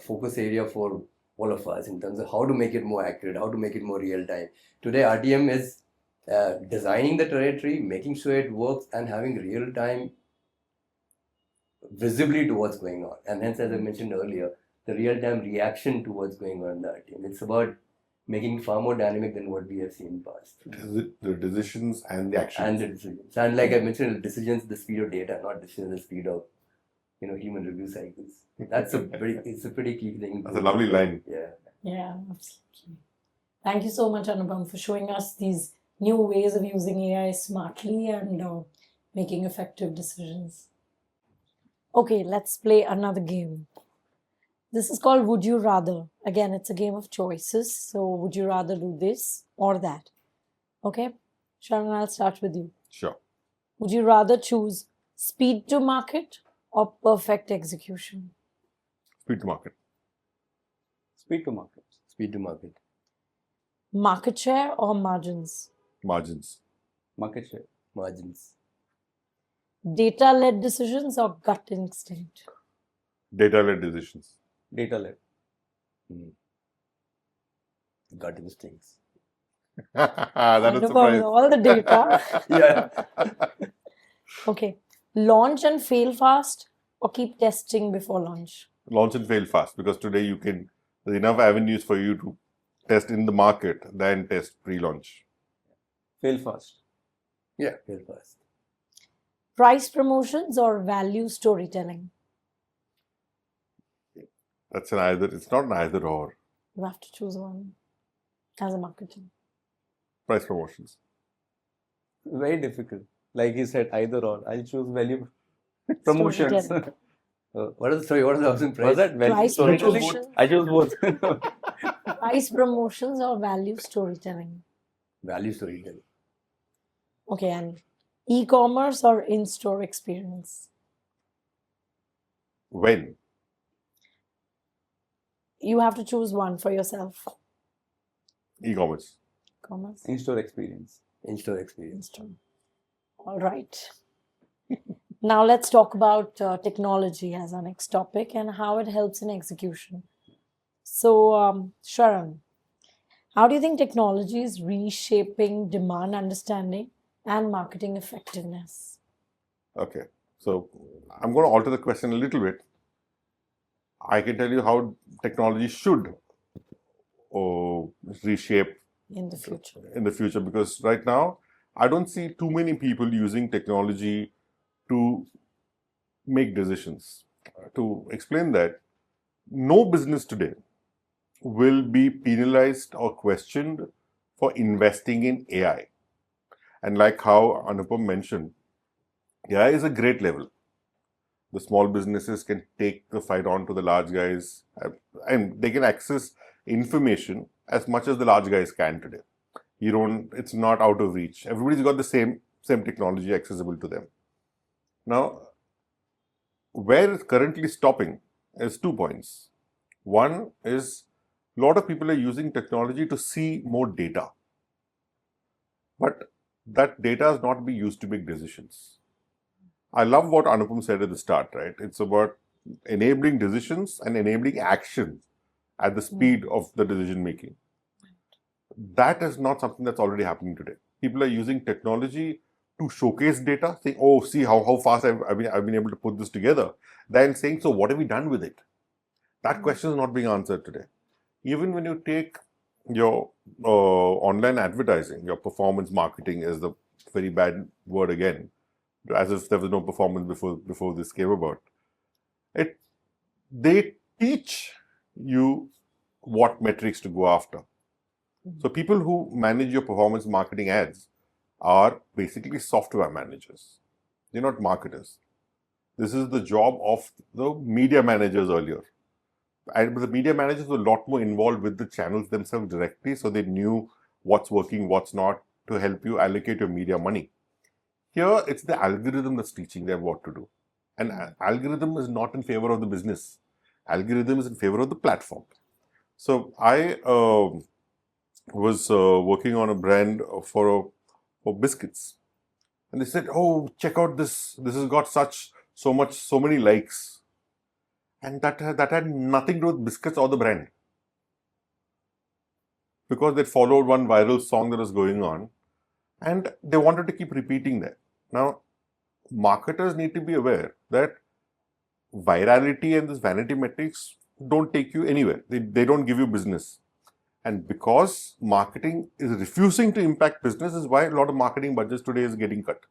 focus area for all of us in terms of how to make it more accurate, how to make it more real time. Today, RTM is designing the territory, making sure it works, and having real time visibility to what's going on. And hence, as I mentioned earlier, the real time reaction to what's going on in that team. It's about making it far more dynamic than what we have seen in the past. The decisions and the actions. And the decisions. And like I mentioned, the decisions, the speed of data, not decisions, the speed of human review cycles. It's a pretty key thing. That's a lovely line. Yeah, absolutely. Thank you so much, Anupam, for showing us these new ways of using AI smartly and making effective decisions. Okay, let's play another game. This is called Would You Rather. Again, it's a game of choices. So, would you rather do this or that? Okay, Sharon, I'll start with you. Sure. Would you rather choose speed to market or perfect execution? Speed to market. Speed to market. Speed to market. Market share or margins? Margins. Market share. Margins. Data-led decisions or gut instinct? Data-led decisions. Data-led. Gut instincts. That is Anupam, surprise. all the data. Yeah. Okay. Launch and fail fast or keep testing before launch? Launch and fail fast, because today there's enough avenues for you to test in the market than test pre-launch. Fail fast. Yeah, fail fast. Price promotions or value storytelling? That's an either. It's not an either or. You have to choose one as a marketing. Price promotions. Very difficult. Like he said, either or. I'll choose value promotions. Storytelling. What is the option? Price? Was that value Price storytelling? promotion. I chose both. Price promotions or value storytelling? Value storytelling. Okay, and e-commerce or in-store experience? When? You have to choose one for yourself. E-commerce. Commerce, In-store experience. In-store experience. in-store. All right. Now let's talk about technology as our next topic and how it helps in execution. So, Sharon, how do you think technology is reshaping demand understanding and marketing effectiveness? Okay. So I'm going to alter the question a little bit. I can tell you how technology should reshape In the future. in the future, because right now I don't see too many people using technology to make decisions. To explain that, no business today will be penalized or questioned for investing in AI. And like how Anupam mentioned, AI is a great level. The small businesses can take the fight on to the large guys, and they can access information as much as the large guys can today. It's not out of reach. Everybody's got the same technology accessible to them. Now, where it's currently stopping is 2 points. One is a lot of people are using technology to see more data, but that data is not being used to make decisions. I love what Anupam said at the start, right? It's about enabling decisions and enabling action at the speed of the decision making. That is not something that's already happening today. People are using technology to showcase data, saying, "Oh, see how fast I've been able to put this together." Then saying, "So what have we done with it?" That question is not being answered today. Even when you take your online advertising, your performance marketing is the very bad word again, as if there was no performance before this came about. They teach you what metrics to go after. So people who manage your performance marketing ads are basically software managers. They're not marketers. This is the job of the media managers earlier. And the media managers were a lot more involved with the channels themselves directly, so they knew what's working, what's not, to help you allocate your media money. Here, it's the algorithm that's teaching them what to do. And algorithm is not in favor of the business. Algorithm is in favor of the platform. So I was working on a brand for biscuits, and they said, "Oh, check out this! This has got so many likes," and that had nothing to do with biscuits or the brand, because they followed one viral song that was going on, And they wanted to keep repeating that. Now, marketers need to be aware that virality and this vanity metrics don't take you anywhere. They don't give you business. And because marketing is refusing to impact business is why a lot of marketing budgets today is getting cut.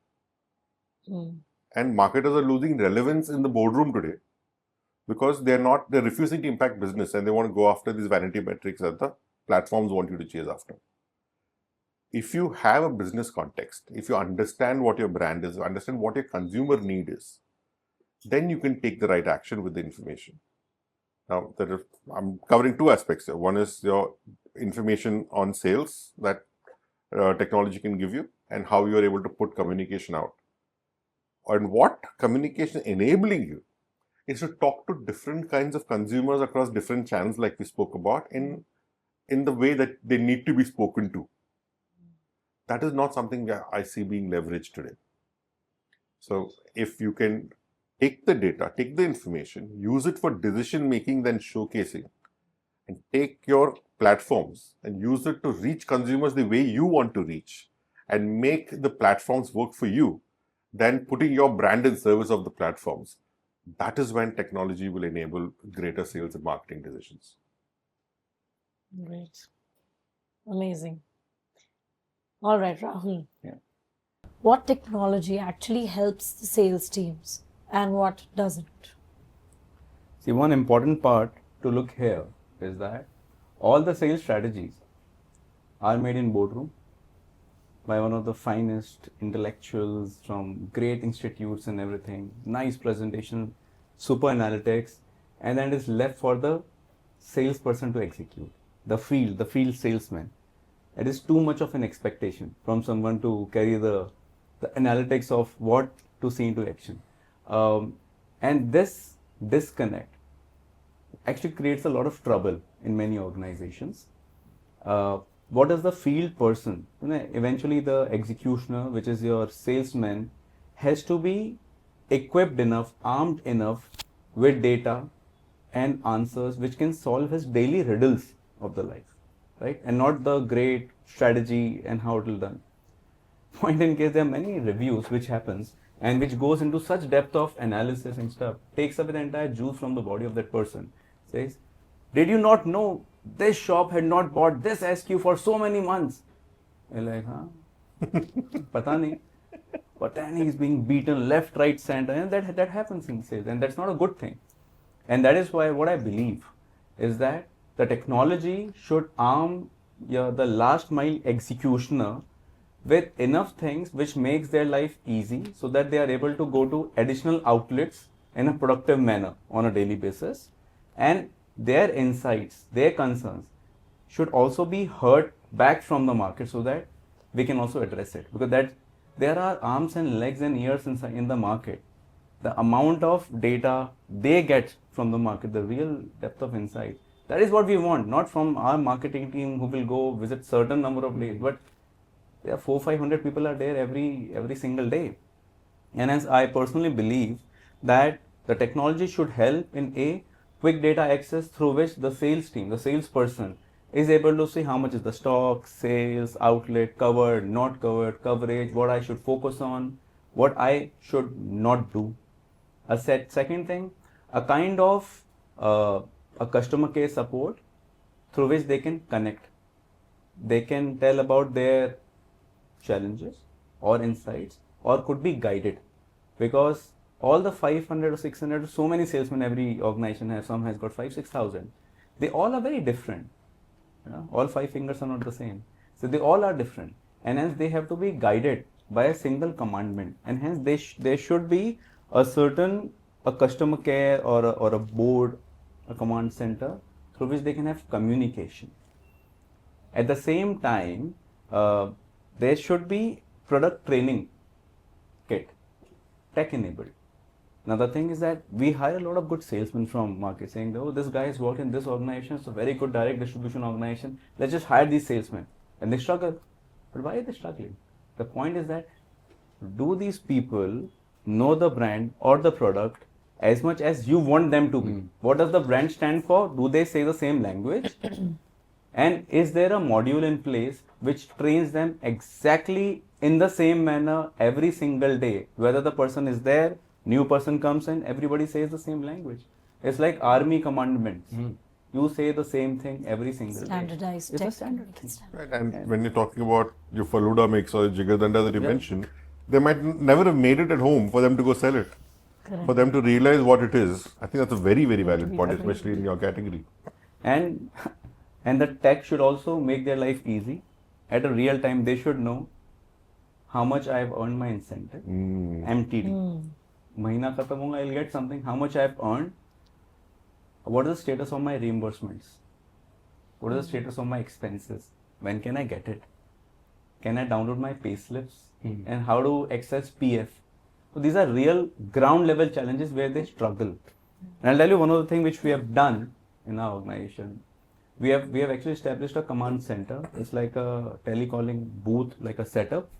And marketers are losing relevance in the boardroom today because they're refusing to impact business and they want to go after these vanity metrics that the platforms want you to chase after. If you have a business context, if you understand what your brand is, understand what your consumer need is, then you can take the right action with the information. Now, I'm covering two aspects here. One is your information on sales that technology can give you and how you are able to put communication out. And what communication enabling you is to talk to different kinds of consumers across different channels like we spoke about in the way that they need to be spoken to. That is not something that I see being leveraged today. So if you can take the data, take the information, use it for decision making, then showcasing, and take your platforms and use it to reach consumers the way you want to reach and make the platforms work for you, then putting your brand in service of the platforms. That is when technology will enable greater sales and marketing decisions. Great. Amazing. All right, Rahul. Yeah. What technology actually helps the sales teams and what doesn't? See, one important part to look here is that all the sales strategies are made in boardroom by one of the finest intellectuals from great institutes and everything, nice presentation, super analytics, and then it is left for the salesperson to execute, the field salesman. It is too much of an expectation from someone to carry the analytics of what to see into action. And this disconnect actually creates a lot of trouble in many organizations. What does the field person, eventually the executioner, which is your salesman, has to be equipped enough, armed enough with data and answers which can solve his daily riddles of the life, right? And not the great strategy and how it will done. Point in case, there are many reviews which happens and which goes into such depth of analysis and stuff, takes away the entire juice from the body of that person. Says, did you not know this shop had not bought this SKU for so many months? You're like, huh? Pata nahi. But then he's being beaten left, right, center, and that happens in sales, and that's not a good thing. And that is why what I believe is that the technology should arm the last mile executioner with enough things which makes their life easy so that they are able to go to additional outlets in a productive manner on a daily basis, and their insights, their concerns should also be heard back from the market so that we can also address it, because that there are arms and legs and ears in the market. The amount of data they get from the market, the real depth of insight, that is what we want, not from our marketing team who will go visit certain number of days, but there are 400-500 people are there every single day. And as I personally believe that the technology should help in a quick data access through which the sales team, the salesperson, is able to see how much is the stock, sales, outlet, covered, not covered, coverage, what I should focus on, what I should not do. Second thing, a kind of a customer care support through which they can connect. They can tell about their challenges or insights, or could be guided, because all the 500 or 600, so many salesmen every organization has, some has got 5,000-6,000. They all are very different. All 5 fingers are not the same. So they all are different, and hence they have to be guided by a single commandment, and hence there should be a customer care or a board, a command center through which they can have communication. At the same time, there should be product training kit, tech enabled. Another thing is that we hire a lot of good salesmen from market saying, oh, this guy has worked in this organization, it's a very good direct distribution organization, let's just hire these salesmen. And they struggle. But why are they struggling? The point is that, do these people know the brand or the product as much as you want them to be? What does the brand stand for? Do they say the same language? And is there a module in place which trains them exactly in the same manner every single day. Whether the person is there, new person comes in, everybody says the same language. It's like army commandments. You say the same thing every single Standardized day. It's a tech. standard thing. Right, and when you're talking about your Faluda mix or Jigardanda that you mentioned, they might never have made it at home for them to go sell it. Correct. For them to realize what it is. I think that's a very, very valid point, especially in your category. And the tech should also make their life easy. At a real time, they should know how much I have earned my incentive, MTD. Mahina khatam honga, I'll get something. How much I have earned. What is the status of my reimbursements? What is the status of my expenses? When can I get it? Can I download my pay slips? And how to access PF? So these are real ground level challenges where they struggle. And I'll tell you one of the things which we have done in our organization. We have actually established a command center. It's like a telecalling booth, like a setup.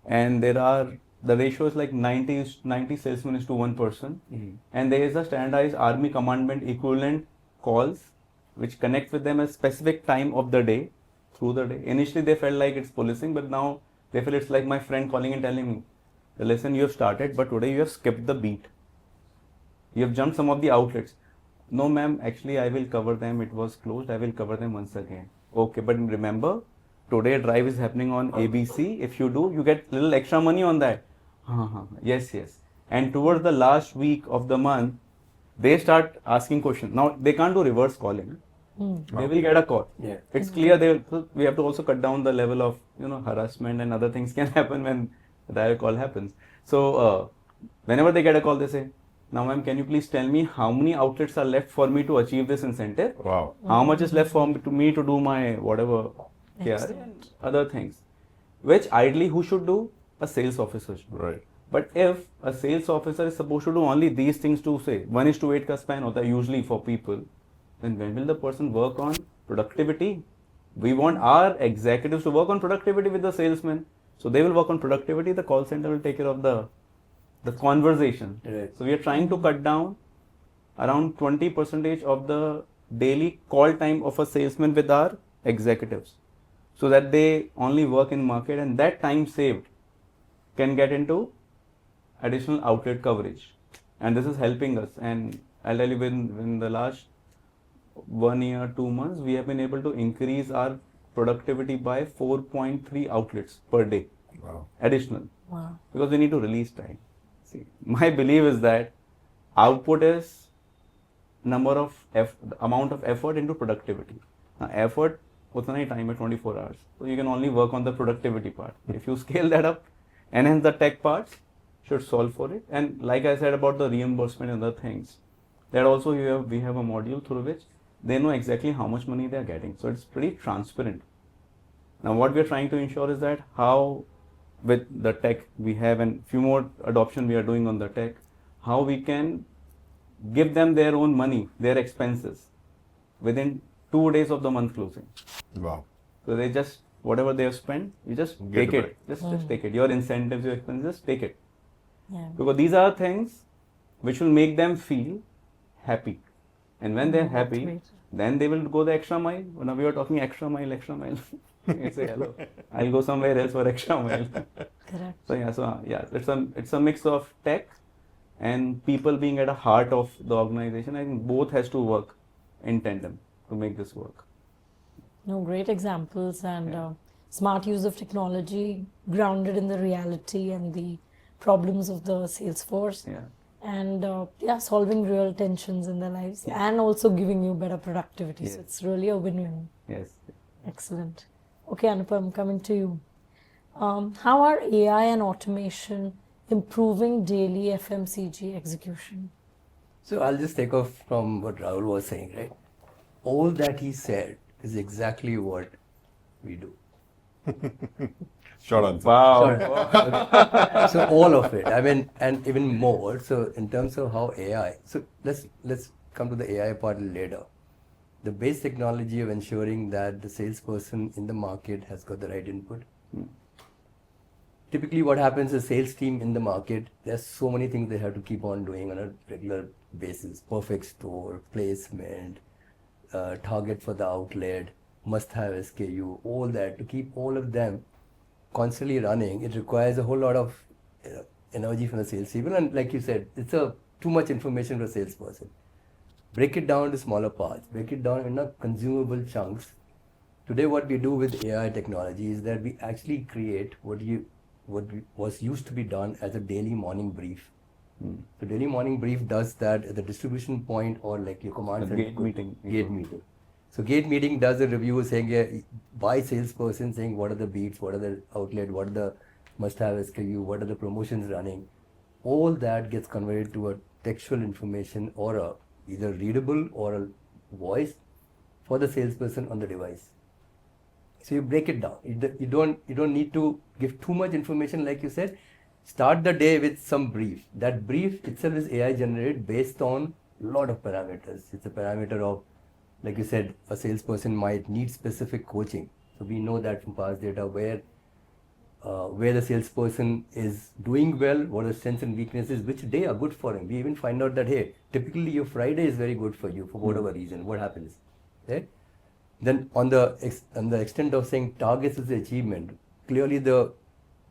And the ratio is like 90 salesmen is to one person. And there is a standardized army commandment equivalent calls which connect with them at specific time of the day, through the day. Initially they felt like it's policing, but now they feel it's like my friend calling and telling me, listen, you have started, but today you have skipped the beat. You have jumped some of the outlets. No ma'am, actually I will cover them. It was closed. I will cover them once again. Okay, but remember, today drive is happening on ABC. If you do, you get little extra money on that. Yes. And towards the last week of the month, they start asking questions. Now they can't do reverse calling. They will get a call. Yeah. It's clear we have to also cut down the level of harassment and other things can happen when the direct call happens. So whenever they get a call, they say, now ma'am, can you please tell me how many outlets are left for me to achieve this incentive? Wow. How much is left for me to do my whatever and other things, which ideally who should do? A sales officer should. Right. But if a sales officer is supposed to do only these things to say 1:8 ka span hota usually for people, then when will the person work on productivity? We want our executives to work on productivity with the salesmen. So they will work on productivity, the call center will take care of the conversation. Right. So we are trying to cut down around 20% of the daily call time of a salesman with our executives, so that they only work in market, and that time saved can get into additional outlet coverage. And this is helping us. And I'll tell you, in the last 1 year, 2 months, we have been able to increase our productivity by 4.3 outlets per day. Wow. Additional. Wow. Because we need to release time. See, my belief is that output is amount of effort into productivity. Now, effort, utna hi time hai, 24 hours. So you can only work on the productivity part. If you scale that up, and hence the tech parts should solve for it. And like I said about the reimbursement and other things, that also we have a module through which they know exactly how much money they are getting. So it's pretty transparent. Now what we are trying to ensure is that how with the tech we have, and few more adoption we are doing on the tech, how we can give them their own money, their expenses within 2 days of the month closing. Wow. So they just, whatever they have spent, you just take it it. Just take it. Your incentives, your expenses, take it. Yeah. Because these are things which will make them feel happy. And when they're happy, Great. then they will go the extra mile. When we were talking extra mile. You say, hello, I'll go somewhere else for extra mile. Correct. So it's a mix of tech and people being at the heart of the organization. I think both has to work in tandem to make this work. No, great examples and smart use of technology grounded in the reality and the problems of the sales force. Yeah. And solving real tensions in their lives and also giving you better productivity. So Yes. it's really a win-win. Yes. Excellent. Okay, Anupam, coming to you. How are AI and automation improving daily FMCG execution? So I'll just take off from what Rahul was saying, right? All that he said is exactly what we do. Short answer. Wow. So all of it, I mean, and even more. So in terms of how AI, so let's come to the AI part later. The base technology of ensuring that the salesperson in the market has got the right input. Typically what happens is sales team in the market, there's so many things they have to keep on doing on a regular basis. Perfect store, placement, target for the outlet, must have SKU, all that, to keep all of them constantly running, it requires a whole lot of energy from the salespeople. And like you said, it's too much information for a salesperson. Break it down to smaller parts. Break it down in consumable chunks. Today, what we do with AI technology is that we actually create what was used to be done as a daily morning brief. The daily morning brief does that at the distribution point or like your command center. Gate meeting. Gate meeting. So gate meeting does a review saying by salesperson saying what are the beats, what are the outlet, what are the must-have SKU, what are the promotions running. All that gets converted to a textual information or a either readable or a voice for the salesperson on the device. So you break it down. You don't need to give too much information, like you said. Start the day with some brief. That brief itself is AI generated based on a lot of parameters. It's a parameter of, like you said, a salesperson might need specific coaching. So we know that from past data where the salesperson is doing well, what are the strengths and weaknesses, which day are good for him. We even find out that, hey, typically your Friday is very good for you for whatever reason. What happens? Right? Then on the extent of saying targets is the achievement, clearly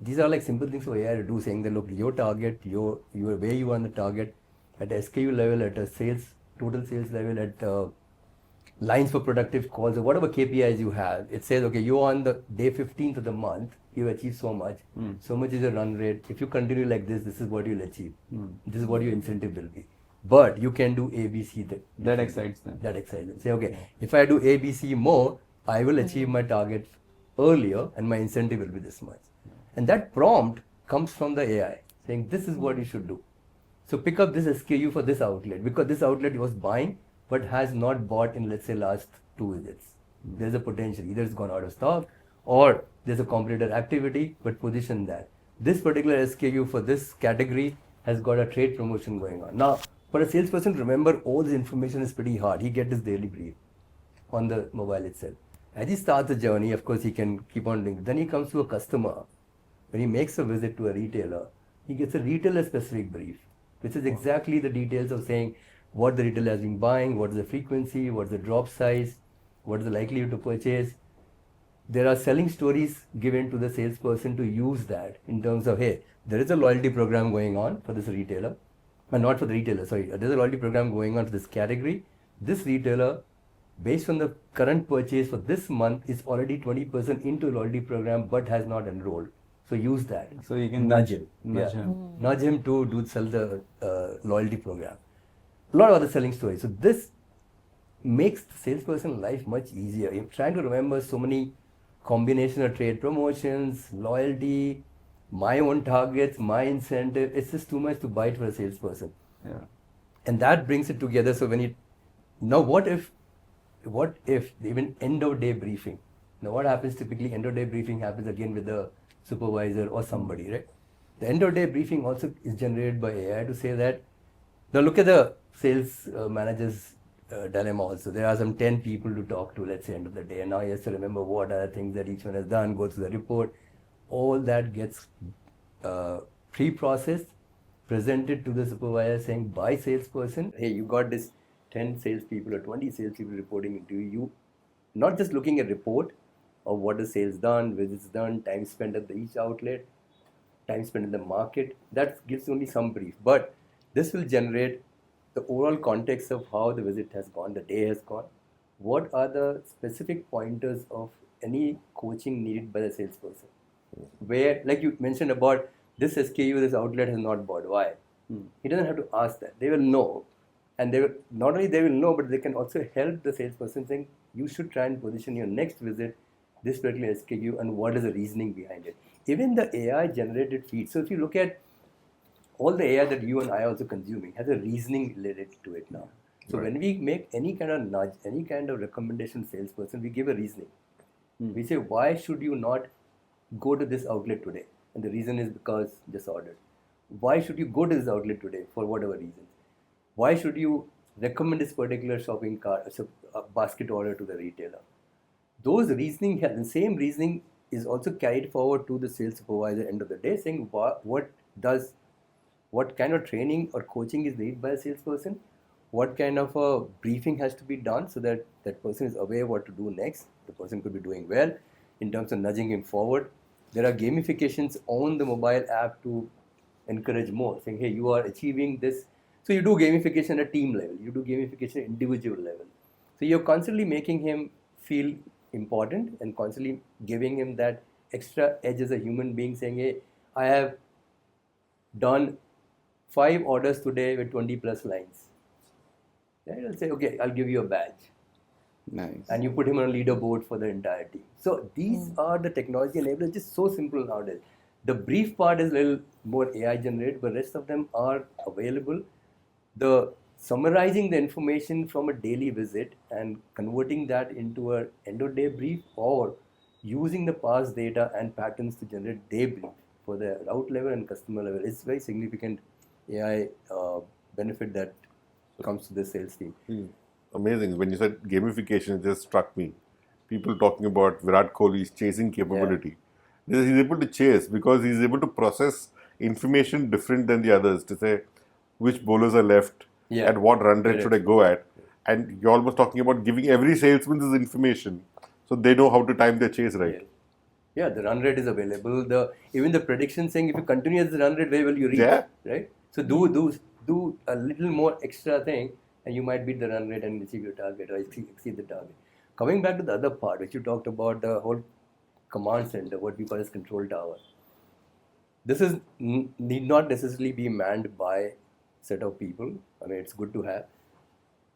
these are like simple things for AI to do, saying that look, your target, your where you are on the target at a SKU level, at a total sales level, at lines for productive calls or whatever KPIs you have. It says, okay, you're on the day 15th of the month, you achieve so much. So much is your run rate. If you continue like this is what you'll achieve. This is what your incentive will be. But you can do ABC. That excites them. That excites them. Say, okay, if I do ABC more, I will achieve my target earlier and my incentive will be this much. And that prompt comes from the AI saying this is what you should do. So pick up this SKU for this outlet because this outlet was buying but has not bought in, let's say, last 2 visits. There's a potential. Either it's gone out of stock or there's a competitor activity, but position that. This particular SKU for this category has got a trade promotion going on. Now, for a salesperson, remember all this information is pretty hard. He gets his daily brief on the mobile itself. As he starts the journey, of course, he can keep on doing it. Then he comes to a customer. When he makes a visit to a retailer, he gets a retailer-specific brief, which is exactly the details of saying what the retailer has been buying, what is the frequency, what is the drop size, what is the likelihood to purchase. There are selling stories given to the salesperson to use that in terms of, hey, there is a loyalty program going on for this retailer, but not for the retailer, sorry, there's a loyalty program going on for this category. This retailer, based on the current purchase for this month, is already 20% into the loyalty program but has not enrolled. So use that. So you can nudge him. Nudge him to sell the loyalty program. A lot of other selling stories. So this makes the salesperson life much easier. You're trying to remember so many combination of trade promotions, loyalty, my own targets, my incentive. It's just too much to bite for a salesperson. Yeah. And that brings it together. So what if even end of day briefing? Now what happens typically, end of day briefing happens again with the supervisor or somebody, right? The end of day briefing also is generated by AI to say that, now look at the sales manager's dilemma also. There are some 10 people to talk to, let's say, end of the day, and now he has to remember what are the things that each one has done, go through the report. All that gets pre-processed, presented to the supervisor saying, by salesperson, hey, you got this 10 salespeople or 20 salespeople reporting into you. Not just looking at report of what is sales done, visits done, time spent at each outlet, time spent in the market. That gives only some brief. But this will generate the overall context of how the visit has gone, the day has gone. What are the specific pointers of any coaching needed by the salesperson? Where, like you mentioned about this SKU, this outlet has not bought. Why? He doesn't have to ask that. They will know. And not only they will know, but they can also help the salesperson saying, you should try and position your next visit this particular SKU and what is the reasoning behind it. Even the AI generated feed. So if you look at all the AI that you and I are also consuming has a reasoning related to it now. So when we make any kind of nudge, any kind of recommendation salesperson, we give a reasoning. We say, why should you not go to this outlet today? And the reason is because just ordered. Why should you go to this outlet today for whatever reasons? Why should you recommend this particular shopping cart, a basket order to the retailer? Those reasoning, the same reasoning is also carried forward to the sales supervisor at the end of the day, saying what kind of training or coaching is needed by a salesperson, what kind of a briefing has to be done so that that person is aware what to do next. The person could be doing well in terms of nudging him forward. there are gamifications on the mobile app to encourage more, saying, hey, you are achieving this. So you do gamification at team level, you do gamification at individual level. So you're constantly making him feel important and constantly giving him that extra edge as a human being, saying, hey, I have done 5 orders today with 20 plus lines. Right? I'll say, okay, I'll give you a badge. Nice. And you put him on a leaderboard for the entire team. So these are the technology enablers, just so simple nowadays. The brief part is a little more AI generated, but rest of them are available. The summarizing the information from a daily visit and converting that into an end of day brief, or using the past data and patterns to generate day brief for the route level and customer level, is very significant AI benefit that comes to the sales team. Amazing. When you said gamification, it just struck me. People talking about Virat Kohli's chasing capability. He's able to chase because he's able to process information different than the others to say which bowlers are left, at what run rate should I go at. And you're almost talking about giving every salesman this information so they know how to time their chase right. Yeah, the run rate is available. Even the prediction saying if you continue at the run rate, where will you reach? Right? So do a little more extra thing, and you might beat the run rate and achieve your target or exceed the target. Coming back to the other part, which you talked about, the whole command center, what we call as control tower. This is need not necessarily be manned by a set of people. I mean, it's good to have,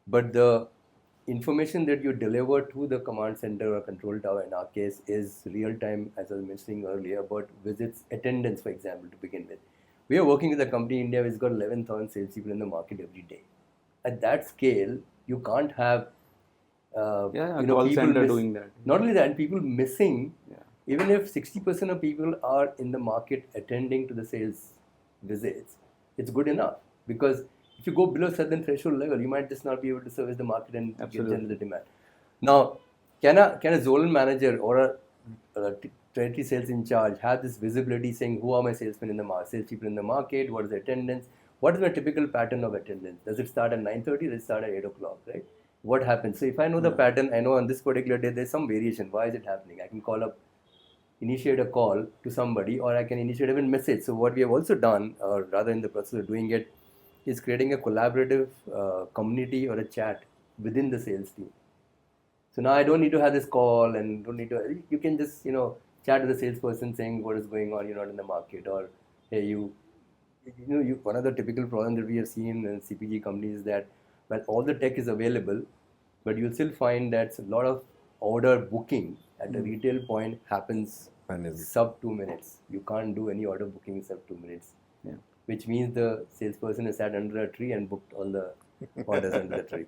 but the information that you deliver to the command center or control tower in our case is real time, as I was mentioning earlier, about visits, attendance, for example, to begin with. We are working with a company in India which has got 11,000 salespeople in the market every day. At that scale, you can't have call center doing that. Not only that, people missing. Even if 60% of people are in the market attending to the sales visits, it's good enough, because if you go below certain threshold level, you might just not be able to service the market and generate the demand. Now, can a zonal manager or a territory sales in charge have this visibility saying who are my salesmen in the market, salespeople in the market, what is the attendance, what is the typical pattern of attendance? Does it start at 9:30? Does it start at 8 o'clock, right? What happens? So if I know the pattern, I know on this particular day there's some variation. Why is it happening? I can initiate a call to somebody, or I can initiate even message. So what we have also done, or rather in the process of doing it, is creating a collaborative community or a chat within the sales team. So now I don't need to have this call and you can just, chat with the salesperson saying what is going on, you're not in the market, or hey, one of the typical problems that we have seen in CPG companies is that, well, all the tech is available, but you'll still find that a lot of order booking at a retail point happens sub 2 minutes. You can't do any order booking sub 2 minutes, which means the salesperson has sat under a tree and booked all the orders under the tree,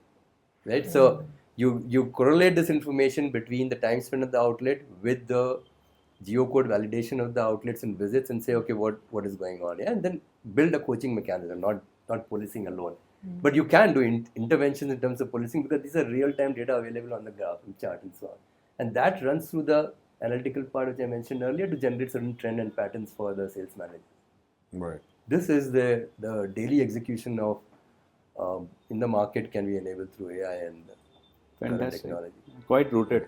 right? So you correlate this information between the time spent at the outlet with the geocode validation of the outlets and visits, and say, okay, what is going on, and then build a coaching mechanism, not policing alone. But you can do interventions in terms of policing, because these are real-time data available on the graph and chart and so on. And that runs through the analytical part, which I mentioned earlier, to generate certain trend and patterns for the sales manager. Right. This is the daily execution of in the market can be enabled through AI and technology. Quite rooted.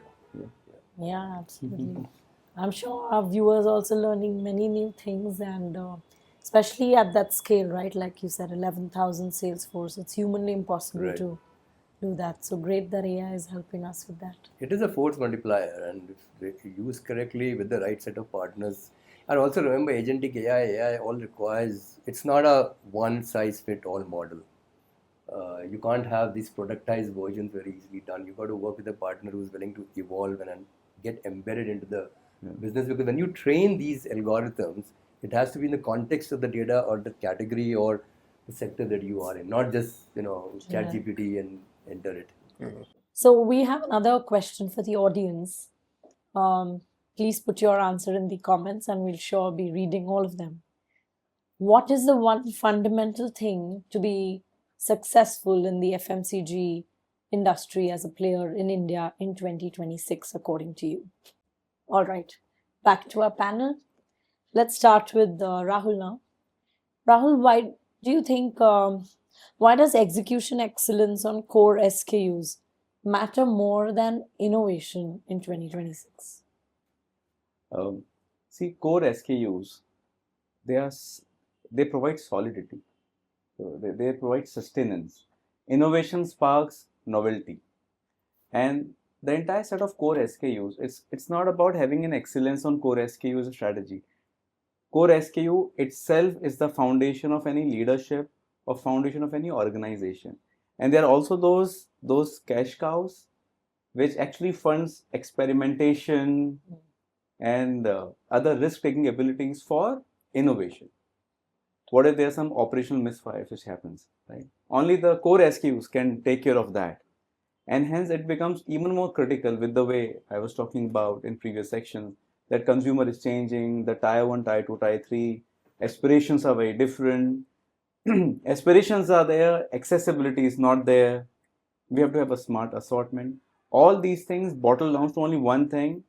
Yeah, absolutely. I'm sure our viewers also learning many new things, and especially at that scale, right? Like you said, 11,000 sales force. It's humanly impossible to do that. So great that AI is helping us with that. It is a force multiplier, and if used correctly with the right set of partners. And also remember, agentic AI all requires, it's not a one-size-fit-all model. You can't have these productized versions very easily done. You've got to work with a partner who's willing to evolve and get embedded into the business, because when you train these algorithms, it has to be in the context of the data or the category or the sector that you are in, not just ChatGPT and enter it. So we have another question for the audience. Please put your answer in the comments, and we'll sure be reading all of them. What is the one fundamental thing to be successful in the FMCG industry as a player in India in 2026, according to you? All right, back to our panel. Let's start with Rahul now. Rahul, why do you think, why does execution excellence on core SKUs matter more than innovation in 2026? See, core SKUs, they provide solidity. So they provide sustenance. Innovation sparks novelty. And the entire set of core SKUs, it's not about having an excellence on core SKUs strategy. Core SKU itself is the foundation of any leadership or foundation of any organization. And there are also those cash cows which actually funds experimentation and other risk-taking abilities for innovation. What if there's some operational misfire which happens, right? Only the core SKUs can take care of that. And hence it becomes even more critical with the way I was talking about in previous sections, that consumer is changing, the tier 1, tier 2, tier 3, aspirations are very different. Aspirations are there, accessibility is not there. We have to have a smart assortment. All these things bottle down to only one thing.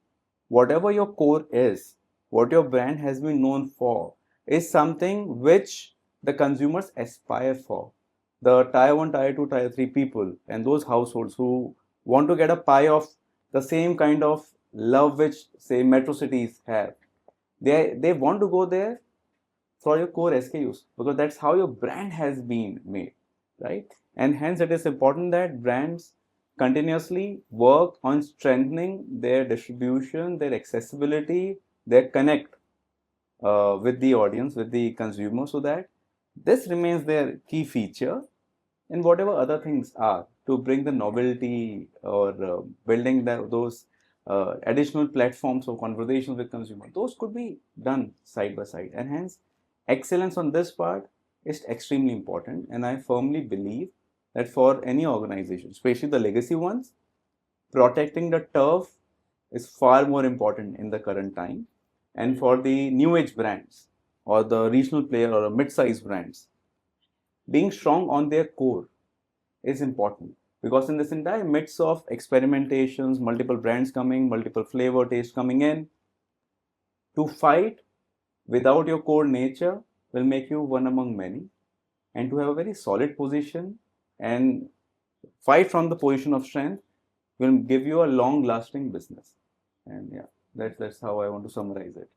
Whatever your core is, what your brand has been known for, is something which the consumers aspire for. The tier 1, tier 2, tier 3 people and those households who want to get a pie of the same kind of love which, say, metro cities have, they want to go there for your core SKUs because that's how your brand has been made, right? And hence it is important that brands continuously work on strengthening their distribution, their accessibility, their connect with the audience, with the consumer, so that this remains their key feature. And whatever other things are to bring the novelty or building those additional platforms of conversation with consumer, those could be done side by side. And hence, excellence on this part is extremely important. And I firmly believe that for any organization, especially the legacy ones, protecting the turf is far more important in the current time. And for the new age brands or the regional player or mid-sized brands, being strong on their core is important, because in this entire midst of experimentations, multiple brands coming, multiple flavor tastes coming in, to fight without your core nature will make you one among many. And to have a very solid position and fight from the position of strength will give you a long lasting business. And yeah, that's how I want to summarize it.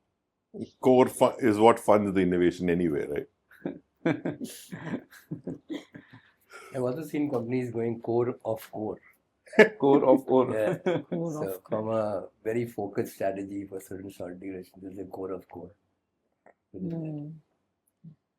Core is what funds the innovation anyway, right? I've also seen companies going core of core. Core of core. Yeah. Core So of from a very focused strategy for certain short duration, this is the core of core. Mm.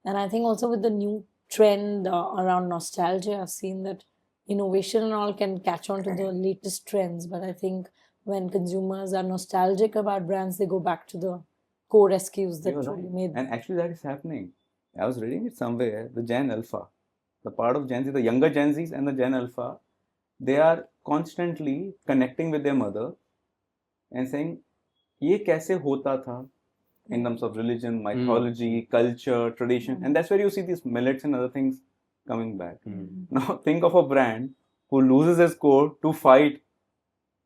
And I think also with the new trend around nostalgia, I've seen that innovation and all can catch on to the latest trends. But I think when consumers are nostalgic about brands, they go back to the core SKUs that You're truly right. made. And actually, that is happening. I was reading it somewhere. The Gen Alpha, the part of Gen Z, the younger Gen Zs and the Gen Alpha, they are constantly connecting with their mother and saying, "ये कैसे होता था?" in terms of religion, mythology, culture, tradition. And that's where you see these millets and other things coming back. Now, think of a brand who loses its core to fight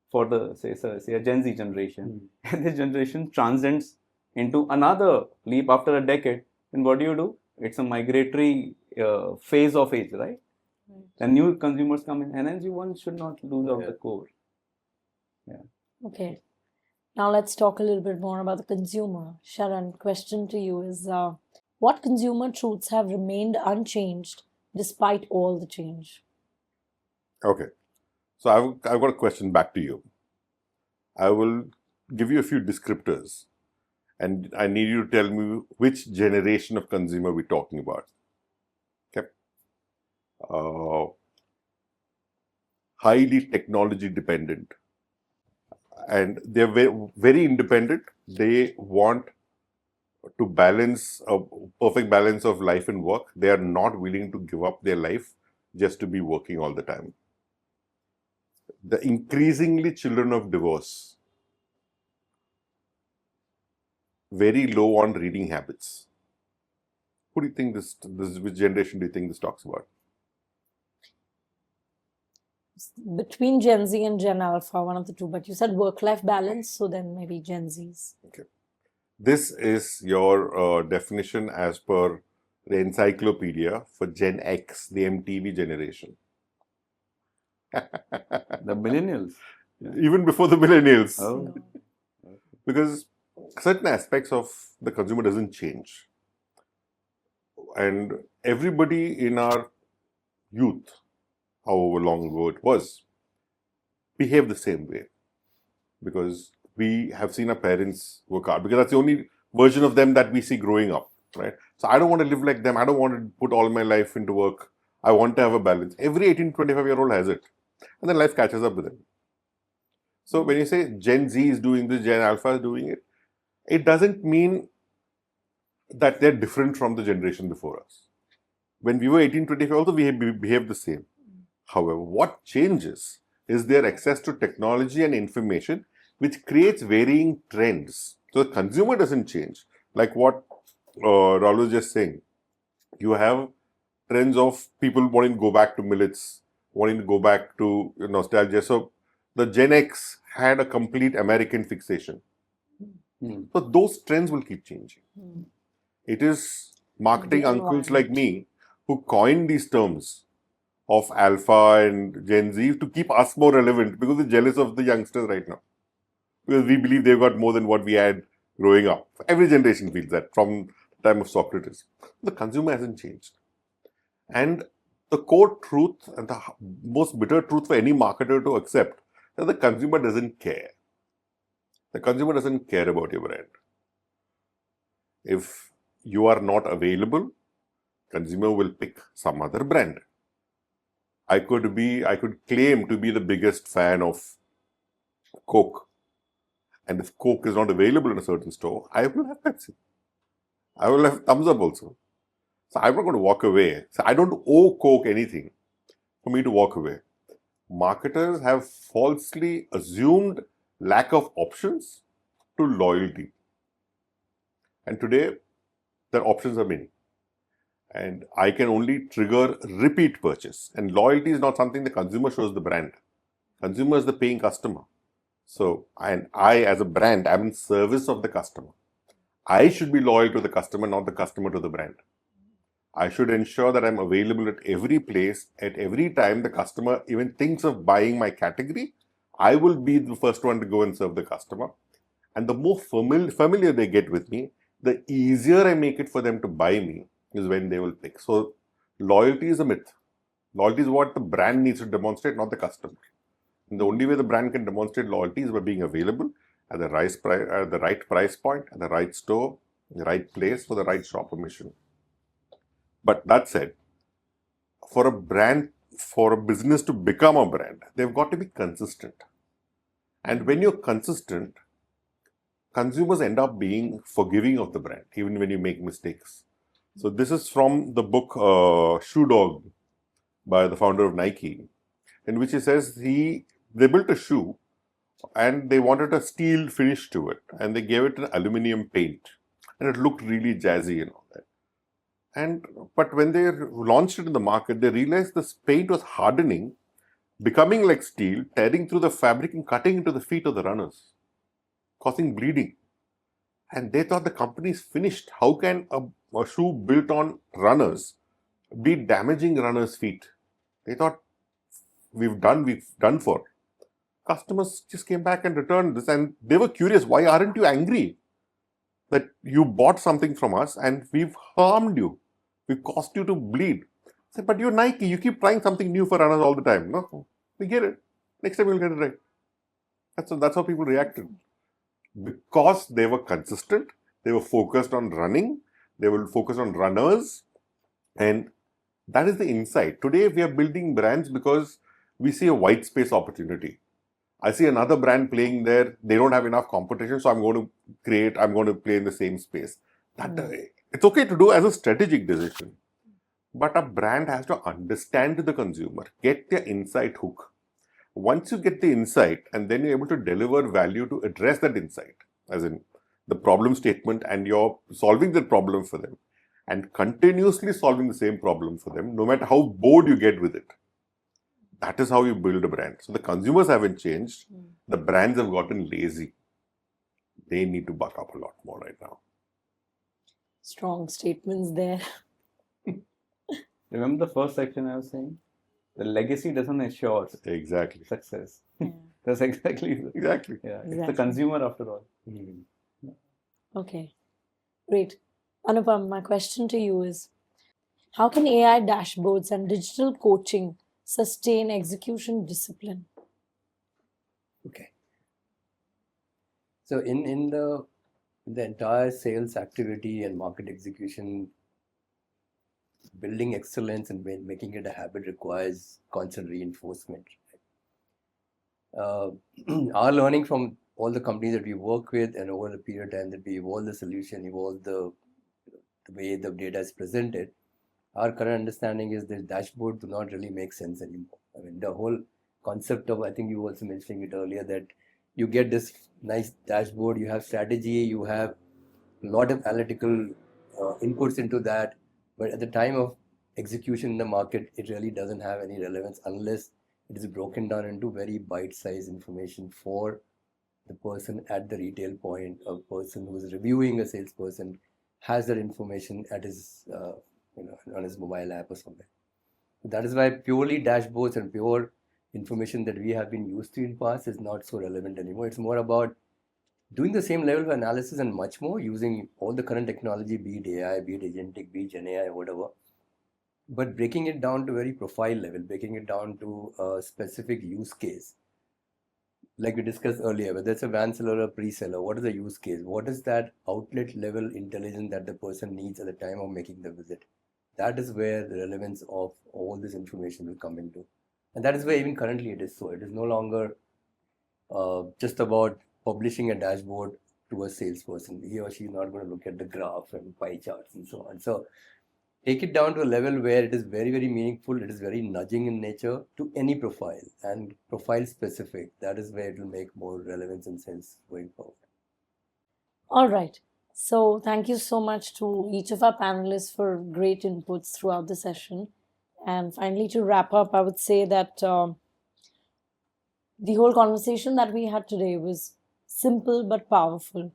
for the, say a Gen Z generation. And this generation transcends into another leap after a decade. And what do? It's a migratory phase of age, right? And new consumers come in. And as one should not lose out the core. Yeah. Okay. Now let's talk a little bit more about the consumer. Sharan, question to you is, what consumer truths have remained unchanged despite all the change? Okay. So I've got a question back to you. I will give you a few descriptors, and I need you to tell me which generation of consumer we're talking about. Okay. Highly technology dependent. And they're very, very independent. They want to balance a perfect balance of life and work. They are not willing to give up their life just to be working all the time. The increasingly children of divorce, very low on reading habits. Who do you think which generation do you think this talks about? Between Gen Z and Gen Alpha, one of the two, but you said work-life balance, so then maybe Gen Zs. Okay. This is your definition as per the encyclopedia for Gen X, the MTV generation. The millennials. Even before the millennials. Oh. Because certain aspects of the consumer doesn't change. And everybody in our youth, however long ago it was, behave the same way. Because we have seen our parents work hard. Because that's the only version of them that we see growing up, right? So I don't want to live like them. I don't want to put all my life into work. I want to have a balance. Every 18 to 25-year-old has it. And then life catches up with them. So when you say Gen Z is doing this, Gen Alpha is doing it, it doesn't mean that they're different from the generation before us. When we were 18, 25, also we behaved the same. However, what changes is their access to technology and information, which creates varying trends. So the consumer doesn't change. Like what Rahul was just saying, you have trends of people wanting to go back to millets, wanting to go back to nostalgia. So the Gen X had a complete American fixation. So those trends will keep changing. It is marketing uncles like me who coined these terms of Alpha and Gen Z to keep us more relevant, because we're jealous of the youngsters right now. Because we believe they've got more than what we had growing up. Every generation feels that from the time of Socrates. The consumer hasn't changed. And the core truth and the most bitter truth for any marketer to accept is that the consumer doesn't care. The consumer doesn't care about your brand. If you are not available, consumer will pick some other brand. I could claim to be the biggest fan of Coke. And if Coke is not available in a certain store, I will have Pepsi. I will have Thumbs Up also. So I'm not going to walk away. So I don't owe Coke anything for me to walk away. Marketers have falsely assumed lack of options to loyalty. And today, their options are many. And I can only trigger repeat purchase. And loyalty is not something the consumer shows the brand. Consumer is the paying customer. So, and I as a brand, I'm in service of the customer. I should be loyal to the customer, not the customer to the brand. I should ensure that I'm available at every place, at every time the customer even thinks of buying my category. I will be the first one to go and serve the customer. And the more familiar they get with me, the easier I make it for them to buy me is when they will pick. So loyalty is a myth. Loyalty is what the brand needs to demonstrate, not the customer. And the only way the brand can demonstrate loyalty is by being available at the right price point, at the right store, the right place for the right shopper mission. But that said, for a business to become a brand, they've got to be consistent. And when you're consistent, consumers end up being forgiving of the brand, even when you make mistakes. So this is from the book Shoe Dog by the founder of Nike, in which he says they built a shoe and they wanted a steel finish to it, and they gave it an aluminum paint, and it looked really jazzy and all that. But when they launched it in the market, they realized this paint was hardening, becoming like steel, tearing through the fabric and cutting into the feet of the runners, causing bleeding. And they thought the company is finished. How can a shoe built on runners be damaging runners' feet? They thought we've done for. Customers just came back and returned this, and they were curious. Why aren't you angry that you bought something from us and we've harmed you? We've caused you to bleed. I said, but you're Nike. You keep trying something new for runners all the time. No, we get it. Next time you'll get it right. That's how people reacted. Because they were consistent, they were focused on running, they were focused on runners, and that is the insight. Today we are building brands because we see a white space opportunity. I see another brand playing there, they don't have enough competition, so I'm going to play in the same space. It's okay to do as a strategic decision, but a brand has to understand the consumer, get their insight hook. Once you get the insight, and then you're able to deliver value to address that insight, as in the problem statement, and you're solving that problem for them, and continuously solving the same problem for them, no matter how bored you get with it. That is how you build a brand. So the consumers haven't changed. The brands have gotten lazy. They need to buck up a lot more right now. Strong statements there. Remember the first section I was saying? The legacy doesn't ensure Exactly. success. Yeah. That's exactly. Exactly. Yeah, it's Exactly. the consumer after all. Okay, great. Anupam, my question to you is, how can AI dashboards and digital coaching sustain execution discipline? Okay. So in the entire sales activity and market execution, building excellence and making it a habit requires constant reinforcement. Our learning from all the companies that we work with, and over the period of time that we evolve the solution, evolve the way the data is presented, our current understanding is that dashboard do not really make sense anymore. I mean, the whole concept of, I think you were also mentioning it earlier, that you get this nice dashboard, you have strategy, you have a lot of analytical inputs into that, but at the time of execution in the market, it really doesn't have any relevance unless it is broken down into very bite-sized information for the person at the retail point. A person who is reviewing a salesperson has that information at his on his mobile app or something. That is why purely dashboards and pure information that we have been used to in past is not so relevant anymore. It's more about doing the same level of analysis and much more using all the current technology, be it AI, be it agentic, be it Gen AI, whatever, but breaking it down to very profile level, breaking it down to a specific use case. Like we discussed earlier, whether it's a van seller or a pre-seller, what is the use case? What is that outlet level intelligence that the person needs at the time of making the visit? That is where the relevance of all this information will come into. And that is where even currently it is so. It is no longer just about publishing a dashboard to a salesperson. He or she is not going to look at the graph and pie charts and so on. So take it down to a level where it is very, very meaningful. It is very nudging in nature to any profile and profile specific. That is where it will make more relevance and sense going forward. All right. So thank you so much to each of our panelists for great inputs throughout the session. And finally, to wrap up, I would say that the whole conversation that we had today was simple but powerful.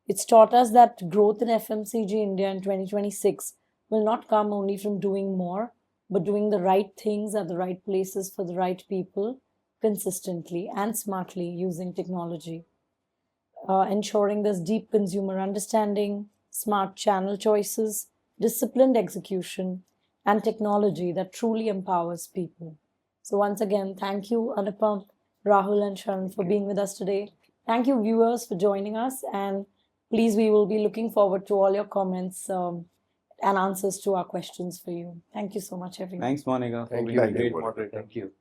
It's taught us that growth in FMCG India in 2026 will not come only from doing more, but doing the right things at the right places for the right people consistently and smartly using technology. Ensuring there's deep consumer understanding, smart channel choices, disciplined execution, and technology that truly empowers people. So, once again, thank you, Anupam, Rahul, and Sharan, for being with us today. Thank you, viewers, for joining us. And please, we will be looking forward to all your comments and answers to our questions for you. Thank you so much, everyone. Thanks, Monika, for Thank being you. a Thank you, great Monika. moderator. Thank you.